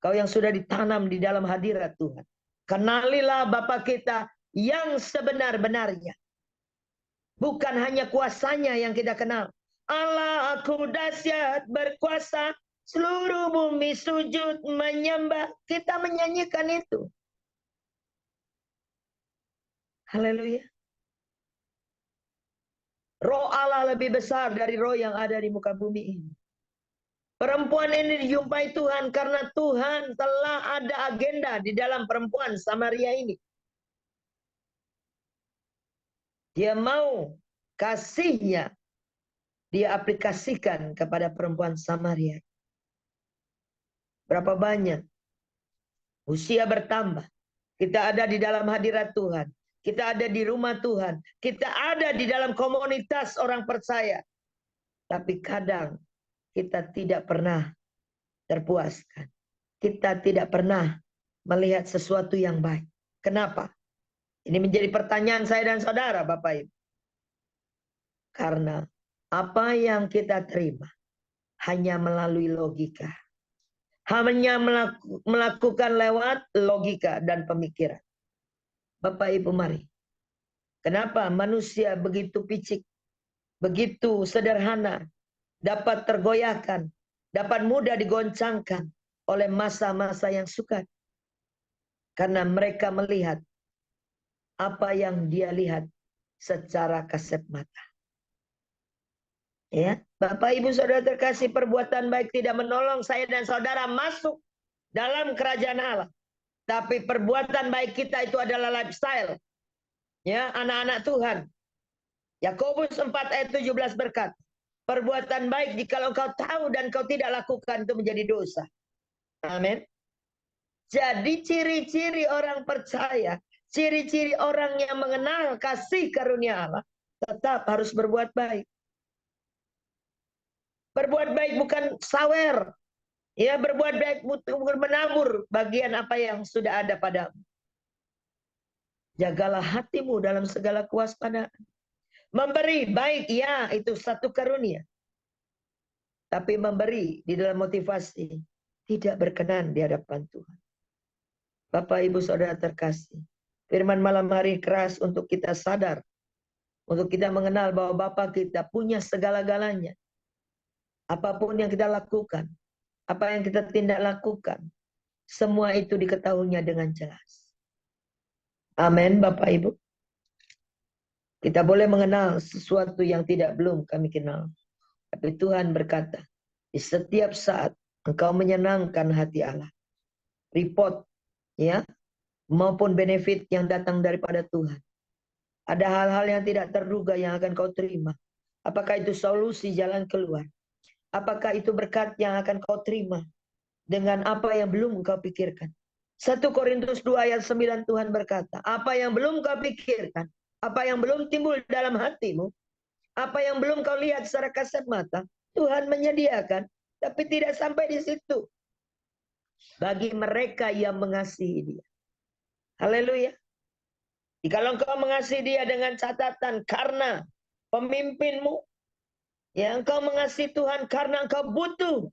kau yang sudah ditanam di dalam hadirat Tuhan, kenalilah Bapa kita yang sebenar-benarnya. Bukan hanya kuasanya yang kita kenal. Allah aku dahsyat berkuasa, seluruh bumi sujud menyembah. Kita menyanyikan itu. Haleluya. Roh Allah lebih besar dari roh yang ada di muka bumi ini. Perempuan ini dijumpai Tuhan karena Tuhan telah ada agenda di dalam perempuan Samaria ini. Dia mau kasihnya dia aplikasikan kepada perempuan Samaria. Berapa banyak usia bertambah, kita ada di dalam hadirat Tuhan, kita ada di rumah Tuhan, kita ada di dalam komunitas orang percaya, tapi kadang kita tidak pernah terpuaskan, kita tidak pernah melihat sesuatu yang baik. Kenapa? Ini menjadi pertanyaan saya dan saudara Bapak Ibu. Karena apa yang kita terima hanya melalui logika. Hanya melakukan lewat logika dan pemikiran. Bapak Ibu mari. Kenapa manusia begitu picik, begitu sederhana, dapat tergoyahkan, dapat mudah digoncangkan oleh masa-masa yang sukar. Karena mereka melihat apa yang dia lihat secara kasat mata. Ya, Bapak Ibu Saudara terkasih, perbuatan baik tidak menolong saya dan saudara masuk dalam kerajaan Allah. Tapi perbuatan baik kita itu adalah lifestyle. Ya, anak-anak Tuhan. Yakobus 4 ayat 17 berkata, perbuatan baik jikalau kau tahu dan kau tidak lakukan itu menjadi dosa. Amin. Jadi ciri-ciri orang percaya, ciri-ciri orang yang mengenal kasih karunia Allah, tetap harus berbuat baik. Berbuat baik bukan sawer. Ya, berbuat baik bukan menabur bagian apa yang sudah ada padamu. Jagalah hatimu dalam segala kewaspadaan. Memberi baik, ya, itu satu karunia. Tapi memberi di dalam motivasi tidak berkenan di hadapan Tuhan. Bapak Ibu Saudara terkasih, firman malam hari keras untuk kita sadar, untuk kita mengenal bahwa Bapa kita punya segala-galanya. Apapun yang kita lakukan, apa yang kita tindak lakukan, semua itu diketahuinya dengan jelas. Amin, Bapak Ibu. Kita boleh mengenal sesuatu yang belum kami kenal. Tapi Tuhan berkata, di setiap saat engkau menyenangkan hati Allah. Report, ya, maupun benefit yang datang daripada Tuhan. Ada hal-hal yang tidak terduga yang akan kau terima. Apakah itu solusi jalan keluar? Apakah itu berkat yang akan kau terima dengan apa yang belum kau pikirkan? 1 Korintus 2 ayat 9 Tuhan berkata, apa yang belum kau pikirkan, apa yang belum timbul dalam hatimu, apa yang belum kau lihat secara kasat mata, Tuhan menyediakan, tapi tidak sampai di situ. Bagi mereka yang mengasihi Dia. Haleluya. Jika engkau mengasihi Dia dengan catatan karena pemimpinmu, ya, engkau mengasihi Tuhan karena engkau butuh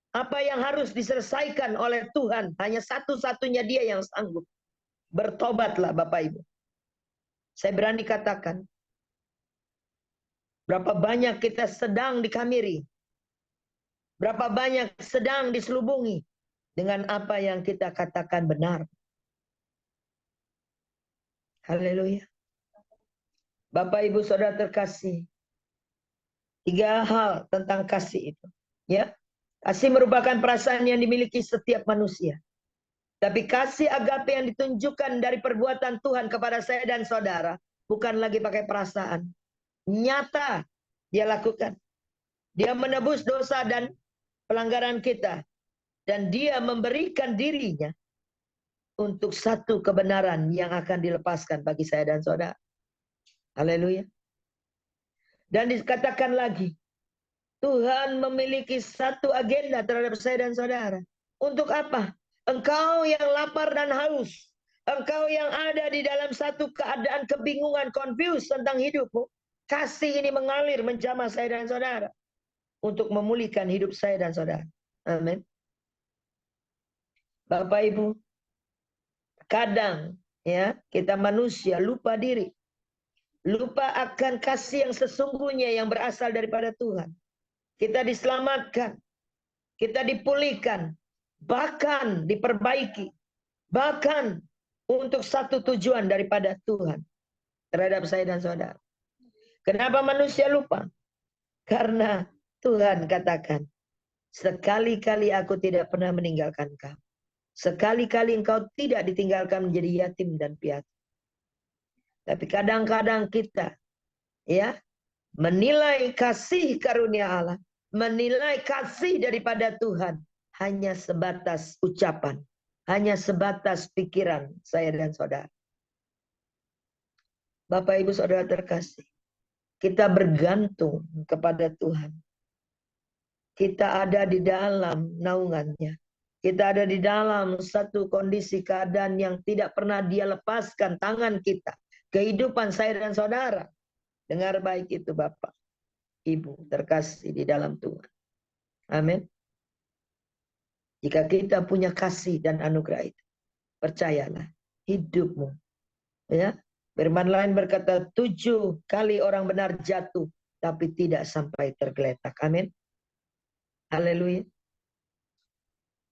apa yang harus diselesaikan oleh Tuhan. Hanya satu-satunya Dia yang sanggup. Bertobatlah Bapak Ibu. Saya berani katakan, berapa banyak kita sedang dikamiri, berapa banyak sedang diselubungi dengan apa yang kita katakan benar. Haleluya. Bapak Ibu Saudara terkasih, 3 hal tentang kasih itu. Ya, kasih merupakan perasaan yang dimiliki setiap manusia. Tapi kasih agape yang ditunjukkan dari perbuatan Tuhan kepada saya dan saudara bukan lagi pakai perasaan. Nyata dia lakukan. Dia menebus dosa dan pelanggaran kita. Dan dia memberikan dirinya untuk satu kebenaran yang akan dilepaskan bagi saya dan saudara. Haleluya. Dan dikatakan lagi, Tuhan memiliki satu agenda terhadap saya dan saudara. Untuk apa? Engkau yang lapar dan haus. Engkau yang ada di dalam satu keadaan kebingungan, confused tentang hidupmu. Kasih ini mengalir menjamah saya dan saudara. Untuk memulihkan hidup saya dan saudara. Amin. Bapak Ibu, kadang ya kita manusia lupa diri. Lupa akan kasih yang sesungguhnya yang berasal daripada Tuhan. Kita diselamatkan, kita dipulihkan, bahkan diperbaiki, bahkan untuk satu tujuan daripada Tuhan terhadap saya dan saudara. Kenapa manusia lupa? Karena Tuhan katakan, sekali-kali aku tidak pernah meninggalkan kau. Sekali-kali engkau tidak ditinggalkan menjadi yatim dan piatu. Tapi kadang-kadang kita ya menilai kasih karunia Allah, menilai kasih daripada Tuhan hanya sebatas ucapan, hanya sebatas pikiran saya dan saudara. Bapak Ibu Saudara terkasih, kita bergantung kepada Tuhan. Kita ada di dalam naungannya. Kita ada di dalam satu kondisi keadaan yang tidak pernah dia lepaskan tangan kita. Kehidupan saya dan saudara. Dengar baik itu Bapak, Ibu terkasih di dalam Tuhan. Amin. Jika kita punya kasih dan anugerah itu, percayalah hidupmu. Ya, firman lain berkata 7 kali orang benar jatuh, tapi tidak sampai tergeletak. Amin. Haleluya.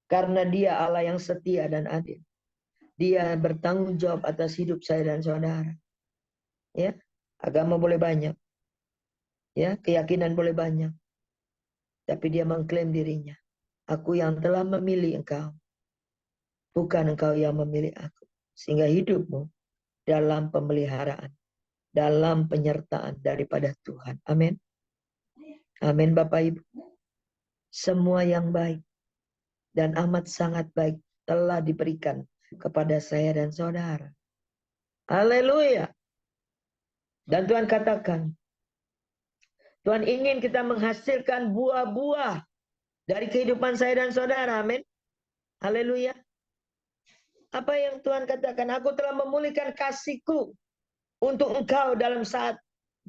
Karena dia Allah yang setia dan adil. Dia bertanggung jawab atas hidup saya dan saudara. Ya, agama boleh banyak. Ya, keyakinan boleh banyak. Tapi dia mengklaim dirinya. Aku yang telah memilih engkau. Bukan engkau yang memilih aku. Sehingga hidupmu dalam pemeliharaan. Dalam penyertaan daripada Tuhan. Amin. Amin Bapak Ibu. Semua yang baik. Dan amat sangat baik telah diberikan kepada saya dan saudara. Haleluya. Dan Tuhan katakan, Tuhan ingin kita menghasilkan buah-buah dari kehidupan saya dan saudara. Amin. Haleluya. Apa yang Tuhan katakan? Aku telah memulihkan kasihku untuk engkau dalam saat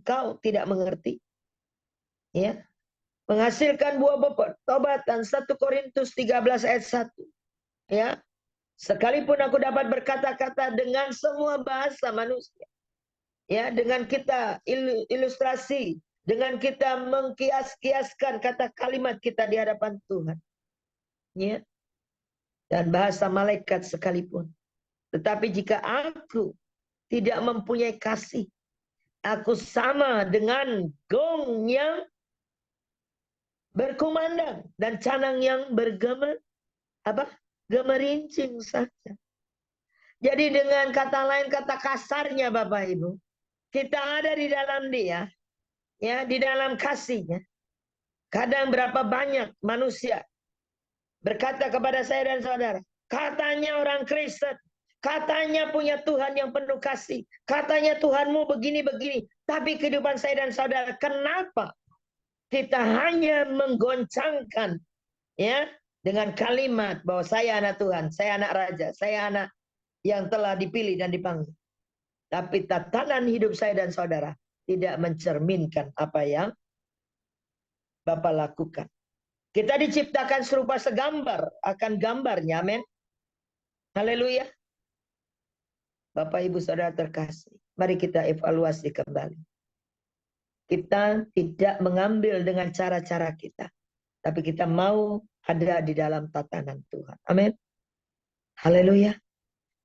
engkau tidak mengerti. Ya. Menghasilkan buah pertobatan. 1 Korintus 13 ayat 1. Ya. Sekalipun aku dapat berkata-kata dengan semua bahasa manusia. Ya, dengan kita ilustrasi, dengan kita mengkias-kiaskan kata kalimat kita di hadapan Tuhan. Ya. Dan bahasa malaikat sekalipun. Tetapi jika aku tidak mempunyai kasih, aku sama dengan gong yang berkumandang dan canang yang gemerincing saja. Jadi dengan kata lain, kata kasarnya Bapak Ibu, kita ada di dalam dia, ya, di dalam kasihnya. Kadang berapa banyak manusia berkata kepada saya dan saudara, katanya orang Kristen, katanya punya Tuhan yang penuh kasih, katanya Tuhanmu begini-begini, tapi kehidupan saya dan saudara, kenapa kita hanya menggoncangkan, ya, dengan kalimat bahwa saya anak Tuhan, saya anak Raja, saya anak yang telah dipilih dan dipanggil. Tapi tatanan hidup saya dan saudara tidak mencerminkan apa yang Bapak lakukan. Kita diciptakan serupa segambar akan gambarnya, amin. Haleluya. Bapak Ibu Saudara terkasih, mari kita evaluasi kembali. Kita tidak mengambil dengan cara-cara kita, tapi kita mau ada di dalam tatanan Tuhan. Amin. Haleluya.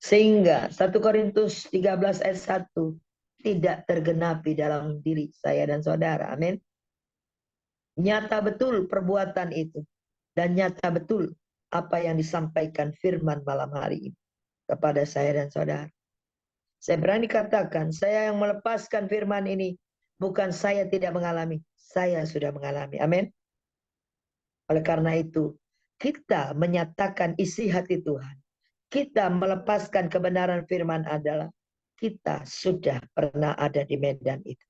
Sehingga 1 Korintus 13 ayat 1 tidak tergenapi dalam diri saya dan saudara. Amin. Nyata betul perbuatan itu. Dan nyata betul apa yang disampaikan firman malam hari ini kepada saya dan saudara. Saya berani katakan, saya yang melepaskan firman ini, bukan saya tidak mengalami, saya sudah mengalami. Amin. Oleh karena itu, kita menyatakan isi hati Tuhan. Kita melepaskan kebenaran firman adalah kita sudah pernah ada di medan itu.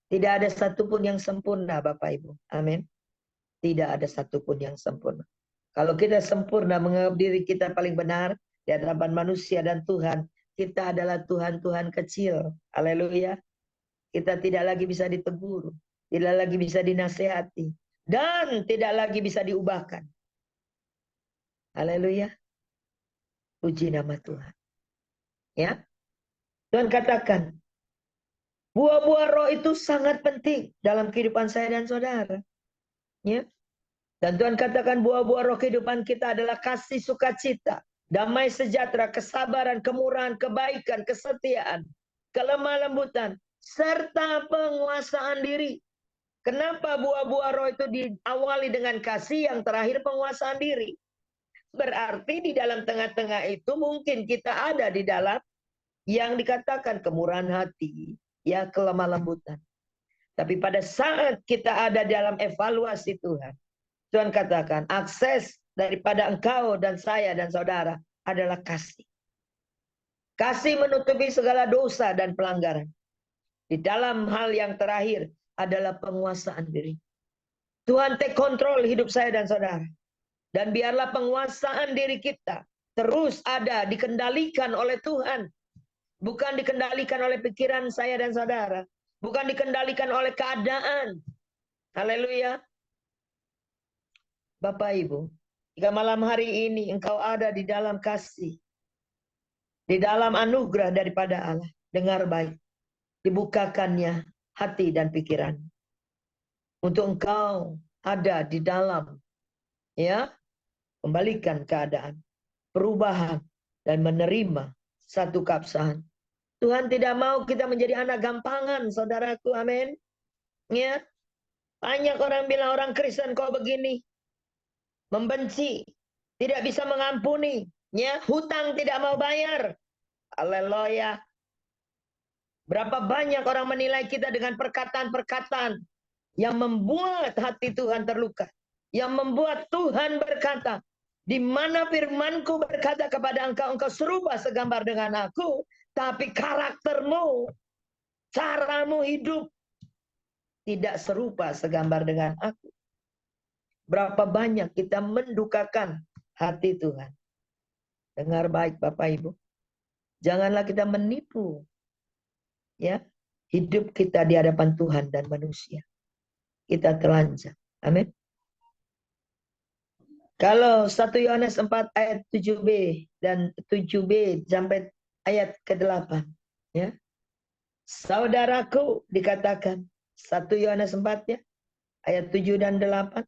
Tidak ada satupun yang sempurna, Bapak Ibu. Amin. Tidak ada satupun yang sempurna. Kalau kita sempurna menganggap diri kita paling benar di hadapan manusia dan Tuhan, kita adalah Tuhan-Tuhan kecil. Haleluya. Kita tidak lagi bisa ditegur, tidak lagi bisa dinasehati, dan tidak lagi bisa diubahkan. Haleluya. Puji nama Tuhan. Ya. Tuhan katakan, buah-buah roh itu sangat penting dalam kehidupan saya dan saudara. Ya. Dan Tuhan katakan buah-buah roh kehidupan kita adalah kasih, sukacita, damai sejahtera, kesabaran, kemurahan, kebaikan, kesetiaan, kelemah lembutan, serta penguasaan diri. Kenapa buah-buah roh itu diawali dengan kasih, yang terakhir penguasaan diri? Berarti di dalam tengah-tengah itu mungkin kita ada di dalam yang dikatakan kemurahan hati, ya, kelemah lembutan. Tapi pada saat kita ada dalam evaluasi Tuhan, Tuhan katakan akses daripada engkau dan saya dan saudara adalah kasih. Kasih menutupi segala dosa dan pelanggaran. Di dalam hal yang terakhir adalah penguasaan diri. Tuhan take control hidup saya dan saudara. Dan biarlah penguasaan diri kita terus ada, dikendalikan oleh Tuhan. Bukan dikendalikan oleh pikiran saya dan saudara. Bukan dikendalikan oleh keadaan. Haleluya. Bapak Ibu, jika malam hari ini engkau ada di dalam kasih, di dalam anugerah daripada Allah, dengar baik, dibukakannya hati dan pikiran. Untuk engkau ada di dalam, ya, kembalikan keadaan, perubahan, dan menerima satu keabsahan. Tuhan tidak mau kita menjadi anak gampangan, saudaraku, amin. Ya, banyak orang bilang orang Kristen kok begini, membenci, tidak bisa mengampuni, ya, hutang tidak mau bayar. Haleluya. Berapa banyak orang menilai kita dengan perkataan-perkataan yang membuat hati Tuhan terluka, yang membuat Tuhan berkata, di mana firmanku berkata kepada engkau, engkau serupa segambar dengan aku, tapi karaktermu, caramu hidup tidak serupa segambar dengan aku. Berapa banyak kita mendukakan hati Tuhan. Dengar baik Bapak Ibu. Janganlah kita menipu, ya, hidup kita di hadapan Tuhan dan manusia. Kita telanjang. Amin. Kalau 1 Yohanes 4 ayat 7b dan 7b sampai ayat ke-8, ya. Saudaraku, dikatakan 1 Yohanes 4, ya, ayat 7 dan 8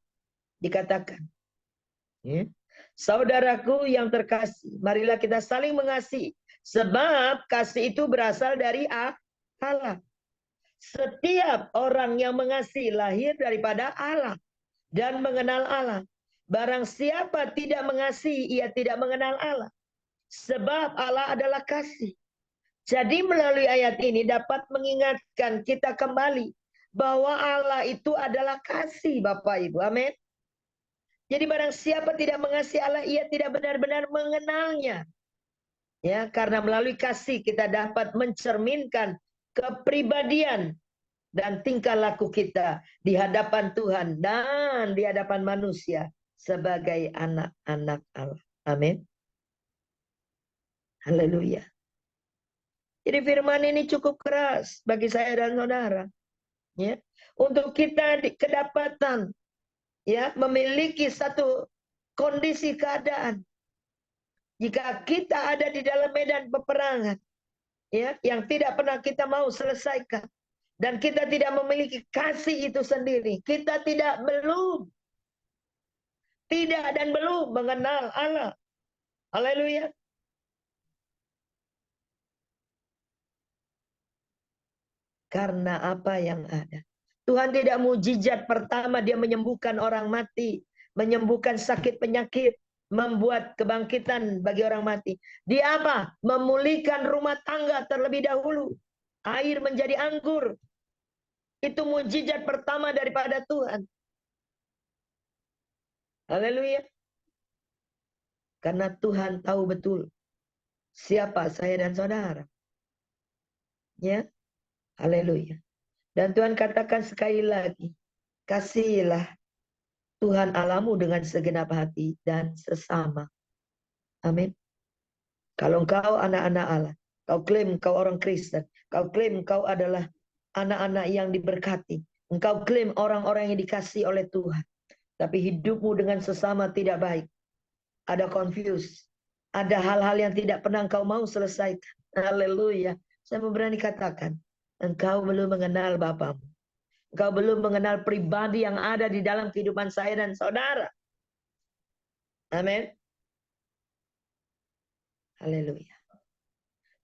dikatakan, ya. Saudaraku yang terkasih, marilah kita saling mengasihi, sebab kasih itu berasal dari Allah. Setiap orang yang mengasihi lahir daripada Allah dan mengenal Allah. Barang siapa tidak mengasihi, ia tidak mengenal Allah. Sebab Allah adalah kasih. Jadi melalui ayat ini dapat mengingatkan kita kembali bahwa Allah itu adalah kasih, Bapak Ibu. Amin. Jadi barang siapa tidak mengasihi Allah, ia tidak benar-benar mengenalnya. Ya, karena melalui kasih kita dapat mencerminkan kepribadian dan tingkah laku kita di hadapan Tuhan dan di hadapan manusia sebagai anak-anak Allah. Amin. Haleluya. Jadi firman ini cukup keras bagi saya dan saudara. Ya, untuk kita kedapatan, ya, memiliki satu kondisi keadaan. Jika kita ada di dalam medan peperangan, ya, yang tidak pernah kita mau selesaikan, dan kita tidak memiliki kasih itu sendiri, kita tidak belum mengenal Allah. Haleluya. karena apa yang ada. Tuhan tidak mujizat pertama dia menyembuhkan orang mati, menyembuhkan sakit penyakit, membuat kebangkitan bagi orang mati. Dia apa? Memulihkan rumah tangga terlebih dahulu. Air menjadi anggur. Itu mujizat pertama daripada Tuhan. Haleluya. Karena Tuhan tahu betul siapa saya dan saudara. Ya. Haleluya. Dan Tuhan katakan sekali lagi, kasihilah Tuhan Allahmu dengan segenap hati dan sesama. Amin. Kalau engkau anak-anak Allah, kau klaim engkau orang Kristen, kau klaim engkau adalah anak-anak yang diberkati, engkau klaim orang-orang yang dikasihi oleh Tuhan, tapi hidupmu dengan sesama tidak baik, ada confused, ada hal-hal yang tidak pernah engkau mau selesaikan. Haleluya. Saya berani katakan, engkau belum mengenal Bapamu. Engkau belum mengenal pribadi yang ada di dalam kehidupan saya dan saudara. Amin. Haleluya.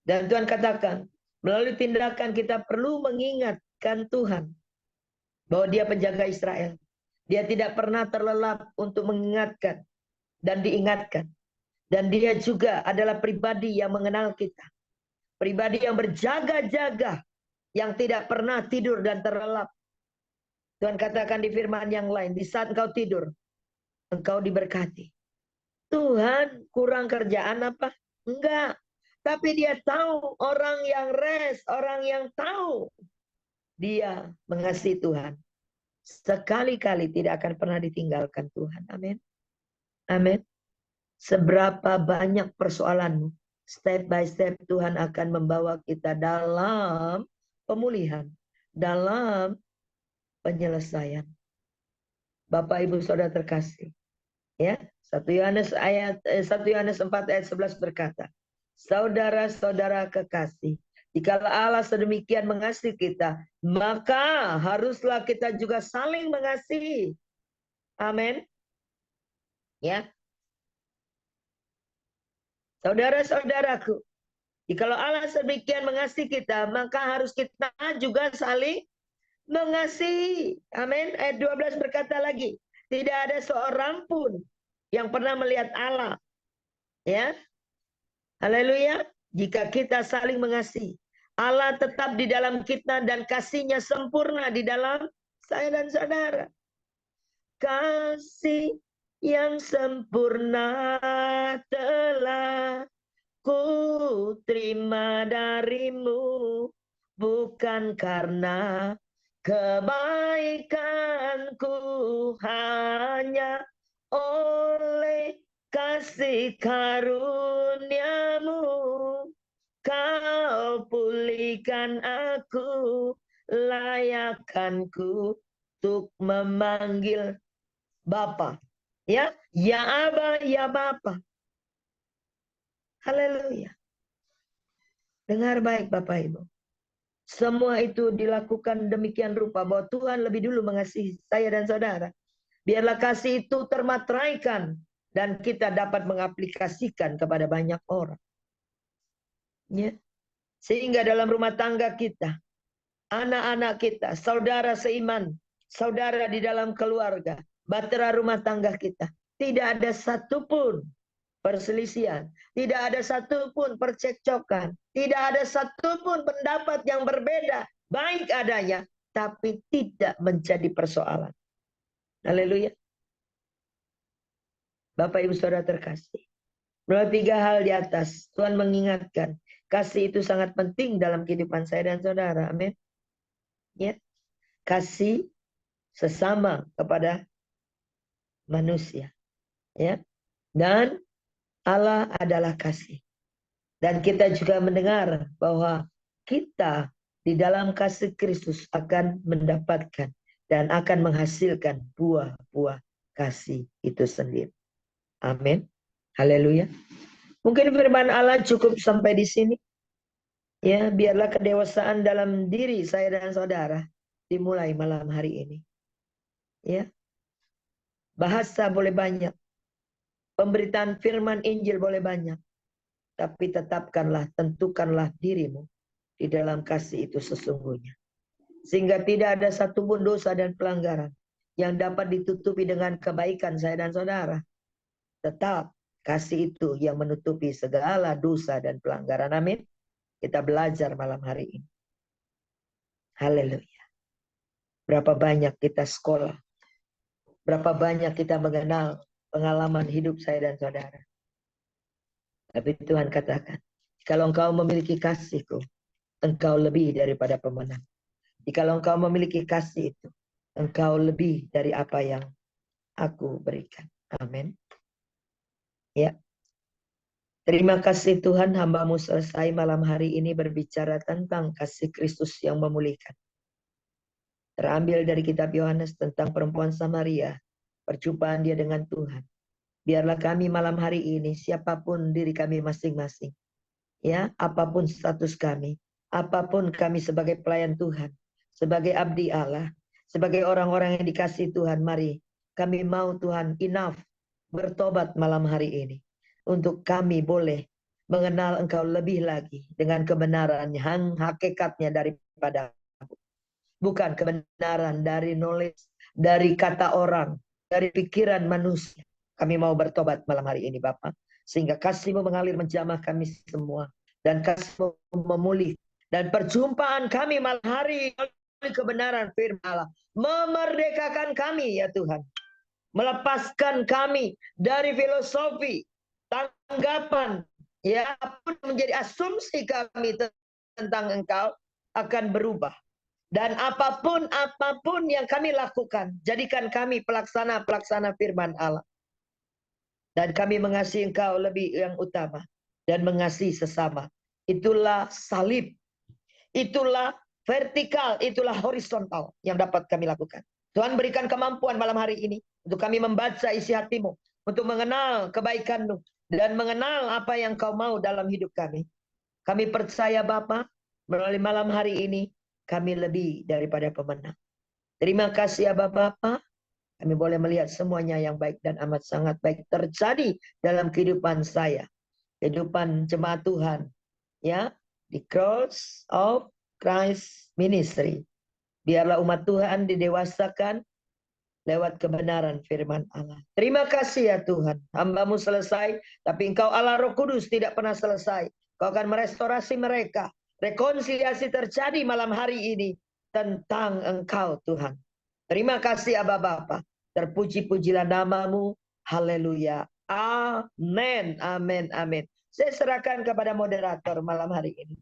Dan Tuhan katakan, melalui tindakan kita perlu mengingatkan Tuhan bahwa dia penjaga Israel. Dia tidak pernah terlelap untuk mengingatkan dan diingatkan. Dan dia juga adalah pribadi yang mengenal kita. Pribadi yang berjaga-jaga, yang tidak pernah tidur dan terlelap. Tuhan katakan di firman yang lain, di saat engkau tidur, engkau diberkati. Tuhan kurang kerjaan apa? Enggak. Tapi dia tahu orang yang rest, orang yang tahu dia mengasihi Tuhan. Sekali-kali tidak akan pernah ditinggalkan Tuhan. Amin. Amin. Seberapa banyak persoalanmu, step by step Tuhan akan membawa kita dalam pemulihan, dalam penyelesaian. Bapak Ibu Saudara terkasih, ya, 1 Yohanes 4 ayat 11 berkata, saudara-saudara kekasih, jikalau Allah sedemikian mengasihi kita, maka haruslah kita juga saling mengasihi. Amin. Ya. Saudara-saudaraku, jikalau Allah sedemikian mengasihi kita, maka harus kita juga saling mengasihi. Amin. Ayat 12 berkata lagi, tidak ada seorang pun yang pernah melihat Allah. Ya. Haleluya. Jika kita saling mengasihi, Allah tetap di dalam kita dan kasih-Nya sempurna di dalam saya dan saudara. Kasih yang sempurna telah ku terima darimu, bukan karena kebaikanku, hanya oleh kasih karuniamu kau pulihkan aku, layakkanku untuk memanggil Bapa. Ya, ya Aba, ya Bapa. Haleluya. Dengar baik Bapak Ibu. Semua itu dilakukan demikian rupa bahwa Tuhan lebih dulu mengasihi saya dan saudara. Biarlah kasih itu termateraikan dan kita dapat mengaplikasikan kepada banyak orang. Ya. Sehingga dalam rumah tangga kita, anak-anak kita, saudara seiman, saudara di dalam keluarga, bahtera rumah tangga kita, tidak ada satupun perselisihan, tidak ada satupun percekcokan, tidak ada satupun pendapat yang berbeda, baik adanya, tapi tidak menjadi persoalan. Haleluya. Bapak Ibu Saudara terkasih, melalui 3 hal di atas, Tuhan mengingatkan, kasih itu sangat penting dalam kehidupan saya dan saudara. Amin. Ya. Kasih sesama kepada manusia. Ya. Dan Allah adalah kasih. Dan kita juga mendengar bahwa kita di dalam kasih Kristus akan mendapatkan dan akan menghasilkan buah-buah kasih itu sendiri. Amin. Haleluya. Mungkin firman Allah cukup sampai di sini. Ya, biarlah kedewasaan dalam diri saya dan saudara dimulai malam hari ini. Ya. Bahasa boleh banyak. Pemberitaan firman Injil boleh banyak. Tapi tetapkanlah, tentukanlah dirimu di dalam kasih itu sesungguhnya. Sehingga tidak ada satupun dosa dan pelanggaran yang dapat ditutupi dengan kebaikan saya dan saudara. Tetap kasih itu yang menutupi segala dosa dan pelanggaran. Amin. Kita belajar malam hari ini. Haleluya. Berapa banyak kita sekolah. Berapa banyak kita mengenal pengalaman hidup saya dan saudara. Tapi Tuhan katakan, kalau engkau memiliki kasihku, engkau lebih daripada pemenang. Jikalau engkau memiliki kasih itu, engkau lebih dari apa yang aku berikan. Amin. Ya. Terima kasih Tuhan, hamba-Mu selesai malam hari ini berbicara tentang kasih Kristus yang memulihkan. Terambil dari kitab Yohanes tentang perempuan Samaria, perjumpaan dia dengan Tuhan. Biarlah kami malam hari ini, siapapun diri kami masing-masing, ya, apapun status kami, apapun kami sebagai pelayan Tuhan, sebagai abdi Allah, sebagai orang-orang yang dikasihi Tuhan, mari kami mau Tuhan enough bertobat malam hari ini untuk kami boleh mengenal Engkau lebih lagi dengan kebenaran yang hakikatnya daripada bukan kebenaran dari knowledge, dari kata orang, dari pikiran manusia. Kami mau bertobat malam hari ini Bapa, sehingga kasih-Mu mengalir menjamah kami semua, dan kasih-Mu memulih, dan perjumpaan kami malam hari oleh kebenaran firman Allah memerdekakan kami ya Tuhan, melepaskan kami dari filosofi, tanggapan, ya pun menjadi asumsi kami tentang Engkau akan berubah. Dan apapun yang kami lakukan, jadikan kami pelaksana firman Allah. Dan kami mengasihi Engkau lebih yang utama. Dan mengasihi sesama. Itulah salib. Itulah vertikal. Itulah horizontal yang dapat kami lakukan. Tuhan berikan kemampuan malam hari ini. Untuk kami membaca isi hati-Mu. Untuk mengenal kebaikan-Mu. Dan mengenal apa yang Kau mau dalam hidup kami. Kami percaya Bapa, melalui malam hari ini, kami lebih daripada pemenang. Terima kasih ya Bapak. Kami boleh melihat semuanya yang baik dan amat sangat baik terjadi dalam kehidupan saya. Kehidupan jemaat Tuhan. Ya, di Cross of Christ Ministry. Biarlah umat Tuhan didewasakan lewat kebenaran firman Allah. Terima kasih ya Tuhan. Hamba-Mu selesai, tapi Engkau Allah Roh Kudus tidak pernah selesai. Kau akan merestorasi mereka. Rekonsiliasi terjadi malam hari ini tentang Engkau Tuhan. Terima kasih Aba Bapa. Terpuji-pujilah nama-Mu. Haleluya. Amin. Amin. Amin. Saya serahkan kepada moderator malam hari ini.